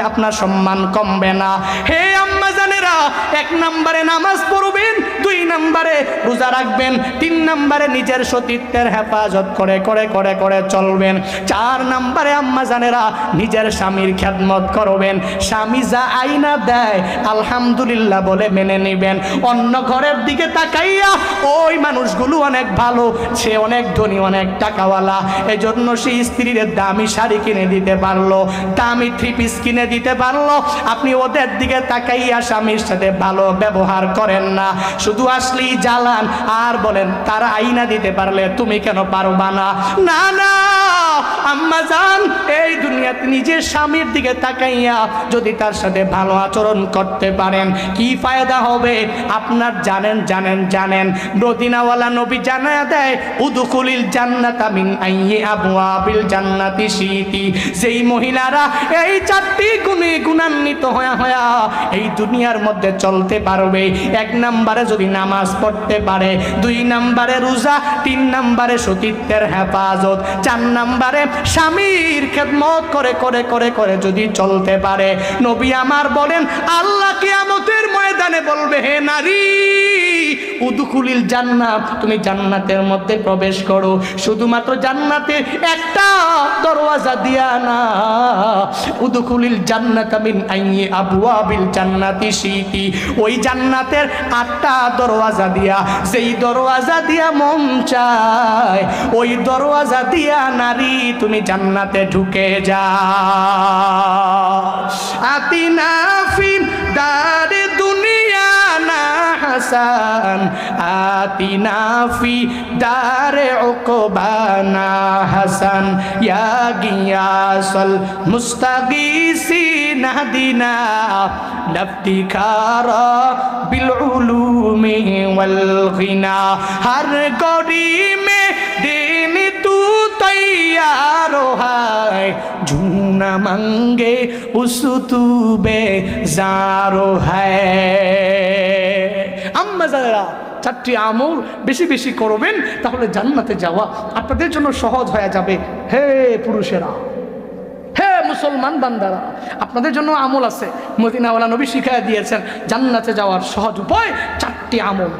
আপনার সম্মান কমবে না। হে আম্মা জানেরা, 1 নম্বরে নামাজ পড়বেন, 2 নম্বরে রোজা রাখবেন, 3 নম্বরে নিজের সতীত্বের হেফাজত করে করে করে করে চলবেন, 4 নম্বরে আম্মা জানেরা নিজের স্বামীর খেদমত করবেন। স্বামী যা আইনা দেয় আলহামদুলিল্লাহ বলে মেনে নেবেন। অন্য ঘরের দিকে তাকাইয়া ওই মানুষগুলো অনেক ভালো, সে অনেক ধনী, অনেক টাকাওয়ালা, এজন্য সে স্ত্রীর দামি শাড়ি কিনে দিতে পারলো, দামি 3 পিস কিনে দিতে পারলো। আপনি ওদের দিকে তাকাইয়া স্বামীর সাথে ভালো ব্যবহার করেন না, শুধু আসলেই জ্বালান আর বলেন তারা আইনা দিতে পারলে তুমি কেন পারবা না। না না আম্মা জান, এই দুনিয়াতে নিজের স্বামীর দিকে তাকাইয়া যদি তার সাথে ভালো আচরণ করতে পারেন কি ফায়দা হবে আপনার জানেন জানেন জানেন। মদিনাওয়ালা নবী জানায়া দেয় উদখুলিল জান্নাতা মিন আইয়ি আবওয়াবিল জান্নাতি শিতি। যেই মহিলারা এই 4টি গুণে গুণান্বিত হয়া হয়া এই দুনিয়ার মধ্যে চলতে পারবে, 1 নম্বরে যদি নামাজ পড়তে পারে, 2 নম্বরে রোজা, 3 নম্বরে সতীত্বের হেফাজত, 4 নম্বরে স্বামীর খেদমত করে করে করে করে যদি চলতে পারে, নবী আমার বলেন আল্লাহ কিয়ামতের ময়দানে বলবে, হে নারী উদখুলিল জান্নাত, তুমি জান্নাতের মধ্যে প্রবেশ করো। শুধুমাত্র জান্নাতে একটা দরওয়াজা দিয়া না, উদখুলিল জান্নাতা মিন আইয়ি আবওয়াবিল জান্নাতি শিতি। ওই জান্নাতের 8টা দরওয়াজা দিয়া, যেই দরওয়াজা দিয়া মন চায় ওই দরওয়াজা দিয়া নারী তুমি জান্নাতে ঢুকে যাও। আতিনা ফি দারে দুনিয়া না হাসান, আতিনা ফি দারে উকবানা হাসান, ইয়া গিয়াসাল মুস্তাগীসিন হাদিনা লফতিখারা বিল উলুমি ওয়াল গিনা। হর গড়ি মে দিন তু তৈয়ার হয়, ঝুনা মাঙ্গে উস তু বেজারো হ্যায়। আম্মা জানেরা 4টি আমল বেশি বেশি করবেন, তাহলে জান্নাতে যাওয়া আপনাদের জন্য সহজ হয়ে যাবে। হে পুরুষেরা, হে মুসলমান বান্দারা, আপনাদের জন্য আমল আছে, মদিনাওয়ালা নবী শিখায়া দিয়েছেন জান্নাতে যাওয়ার সহজ উপায় 4টি আমল।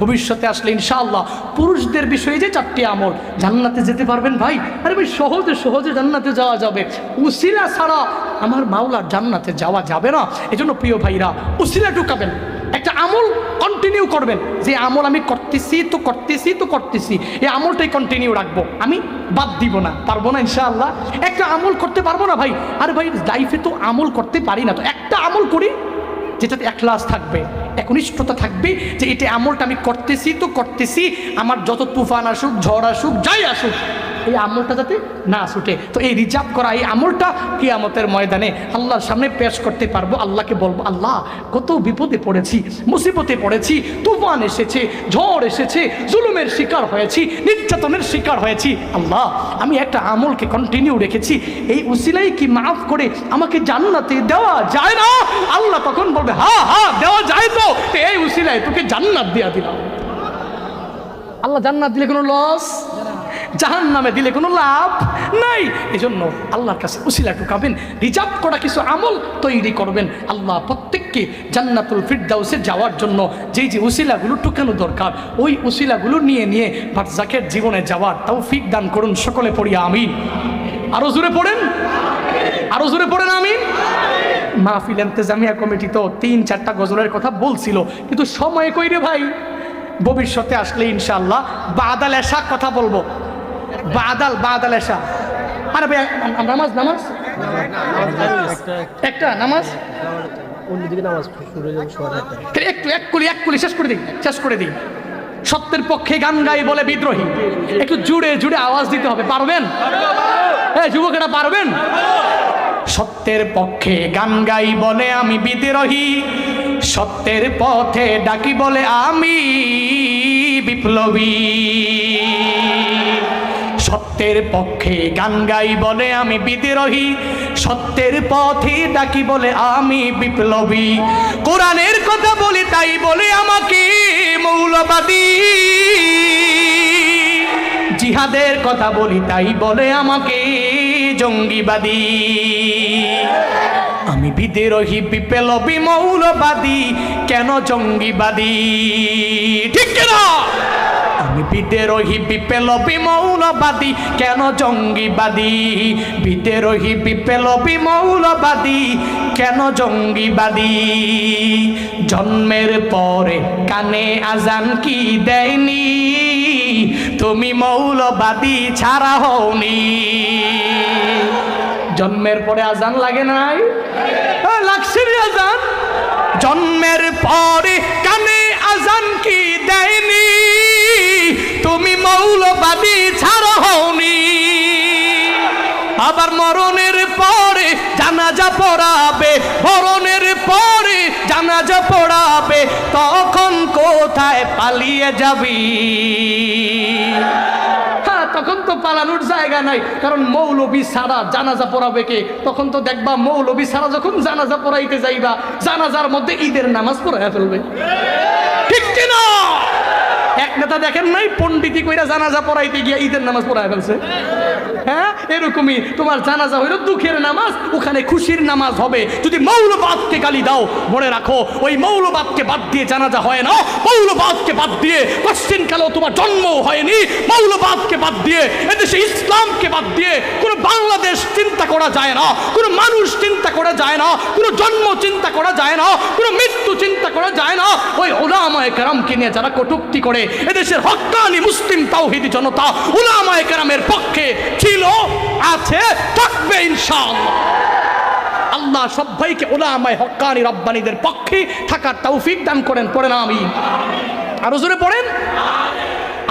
ভবিষ্যতে আসলে ইনশাআল্লাহ পুরুষদের বিষয়ে যে 4টি আমল, জান্নাতে যেতে পারবেন ভাই। আরে ভাই সহজে সহজে জান্নাতে যাওয়া যাবে, উসিলা ছাড়া আমার মাওলার জান্নাতে যাওয়া যাবে না। এজন্য প্রিয় ভাইরা উসিলা ঢুকাবেন, একটা আমল কন্টিনিউ করবেন, যে আমল আমি করতেছি তো করতেছি তো করতেছি, এই আমলটাই কন্টিনিউ রাখবো, আমি বাদ দিব না। পারবো না ইনশাআল্লাহ? একটা আমল করতে পারবো না ভাই? আরে ভাই লাইফে তো আমল করতে পারি না, তো একটা আমল করি যেটাতে ইখলাস থাকবে, একনিষ্ঠতা থাকবে, যে এটা আমলটা আমি করতেছি তো করতেছি, আমার যত তুফান আসুক, ঝড় আসুক, যাই আসুক, এই আমলটা যাতে না ছুটে। তো এই রিজার্ভ করা এই আমলটা কিয়ামতের ময়দানে আল্লাহর সামনে পেশ করতে পারবো। আল্লাহকে বলবো, আল্লাহ কত বিপদে পড়েছি, মুসিবতে পড়েছি, তুফান এসেছে, ঝড় এসেছে, জুলুমের শিকার হয়েছি, নির্যাতনের শিকার হয়েছি। আল্লাহ আমি একটা আমলকে কন্টিনিউ রেখেছি, এই উসিলাই কি মাফ করে আমাকে জান্নাতে দেওয়া যায় না? আল্লাহ তখন বলবে, হ্যাঁ হ্যাঁ দেওয়া যায়। তো এই উসিলাই তোকে জান্নাত দিয়া দিলাম। আল্লাহ জান্নাত দিলে কোনো লস, জাহান্নামে দিলে কোনো লাভ নাই। এজন্য আল্লাহর কাছে উসিলা টুকাবেন, রিজার্ভ করা কিছু আমল তৈরি করবেন। আল্লাহ প্রত্যেককে জান্নাতুল ফিরদাউসে যাওয়ার জন্য যেই যে উসিলাগুলো টুকানো দরকার, ওই উসিলাগুলো নিয়ে নিয়ে বারজাখের জীবনে যাওয়ার তৌফিক দান করুন। সকলে পড়ি আমিন। আরো জোরে পড়েন, আরো জোরে পড়েন আমিন। মাহফিল ইন্তেজামিয়া কমিটি তো 3-4টা গজলের কথা বলছিল, কিন্তু সময় কই রে ভাই। ভবিষ্যতে আসলে ইনশাআল্লাহ বাদাল এশা কথা বলবো। বাদাল এশা। আরে ভাই নামাজ নামাজ একটা নামাজ একটু শেষ করে দিই। সত্যের পক্ষে গান গাই বলে বিদ্রোহী, একটু জুড়ে জুড়ে আওয়াজ দিতে হবে। পারবেন? যুবকেরা পারবেন? সত্যের পক্ষে গান গাই বলে আমি বিদ্রোহী, সত্যের পথে ডাকি বলে আমি বিপ্লবী। সত্যের পক্ষে গান গাই বলে আমি বিদ্রোহী, সত্যের পথে ডাকি বলে আমি বিপ্লবী। কোরআনের কথা বলি তাই বলে আমাকে মৌলবাদী, জিহাদের কথা বলি তাই বলে আমাকে জঙ্গিবাদী। আমি বিদ্রোহী, বিপ্লবী, মৌলবাদী, কেন জঙ্গিবাদী? ঠিক কিনা? আমি বিদ্রোহী, বিপ্লবী, মৌলবাদী, কেন জঙ্গিবাদী? বিদ্রোহী, বিপ্লবী, মৌলবাদী, কেন জঙ্গিবাদী? জন্মের পরে কানে আজান কি দেয়নি? তুমি মৌলবাদী ছাড়া হওনি। জন্মের পরে আজান লাগে নাই? লাগছে রে আজান। জন্মের পরে কানে আজান কি দেয়নি? তুমি মৌলবাদী ছাড়া হওনি। আবার মরণের পরে জানাজা পড়াবে, মরণের পরে জানাজা পড়াবে, তখন কোথায় পালিয়ে যাবি? তখন তো পালানোর জায়গা নাই, কারণ মৌলবী ছাড়া জানাজা পড়াবে কে? তখন তো দেখবা মৌলবী ছাড়া যখন জানাজা পড়াইতে যাইবা, জানাজার মধ্যে ঈদের নামাজ পড়াইয়া ফেলবে। ঠিক কিনা? এক নেতা দেখেন নাই পণ্ডিতি কইরা জানাজা পড়াইতে গিয়া ঈদের নামাজ পড়াইয়া ফেলছে। হ্যাঁ, এরকমই তোমার জানাজা হইল দুঃখের নামাজ, ওখানে খুশির নামাজ হবে। যদি মৌলবাদকে গালি দাও, মনে রাখো ওই মৌলবাদকে বাদ দিয়ে জানাজা হয় না। মৌলবাদকে বাদ দিয়ে কোশ্চিন কালেও তোমার জন্ম হয়নি। মৌলবাদকে বাদ দিয়ে, এদেশে ইসলামকে বাদ দিয়ে কোনো বাংলাদেশ চিন্তা করা যায় না, কোনো মানুষ চিন্তা করা যায় না, কোনো জন্ম চিন্তা করা যায় না, কোনো মৃত্যু চিন্তা করা যায় না। ওই উলামায়ে কেরামকে নিয়ে যারা কটূক্তি করে, এদেশের হক্কানি মুসলিম তাওহীদি জনতা উলামায়ে কেরামের পক্ষে ছিল, আছে, থাকবে ইনশাআল্লাহ। আল্লাহ সবাইকে উলামায়ে হক্কানি রব্বানীদের পক্ষে থাকার তৌফিক দান করেন। পড়েন আমিন। আরো জোরে পড়েন।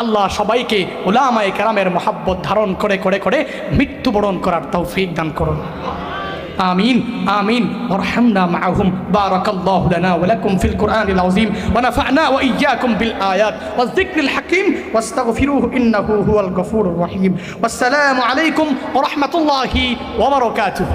আল্লাহ সবাইকে উলামায়ে কেরামের মহব্বত ধারণ করে করে করে মৃত্যুবরণ করার তৌফিক দান করুন। آمين آمين وارحمنا معهم. بارك الله لنا ولكم في القرآن العظيم ونفعنا وإياكم بالآيات والذكر الحكيم واستغفروه إنه هو الغفور الرحيم. والسلام عليكم ورحمة الله وبركاته.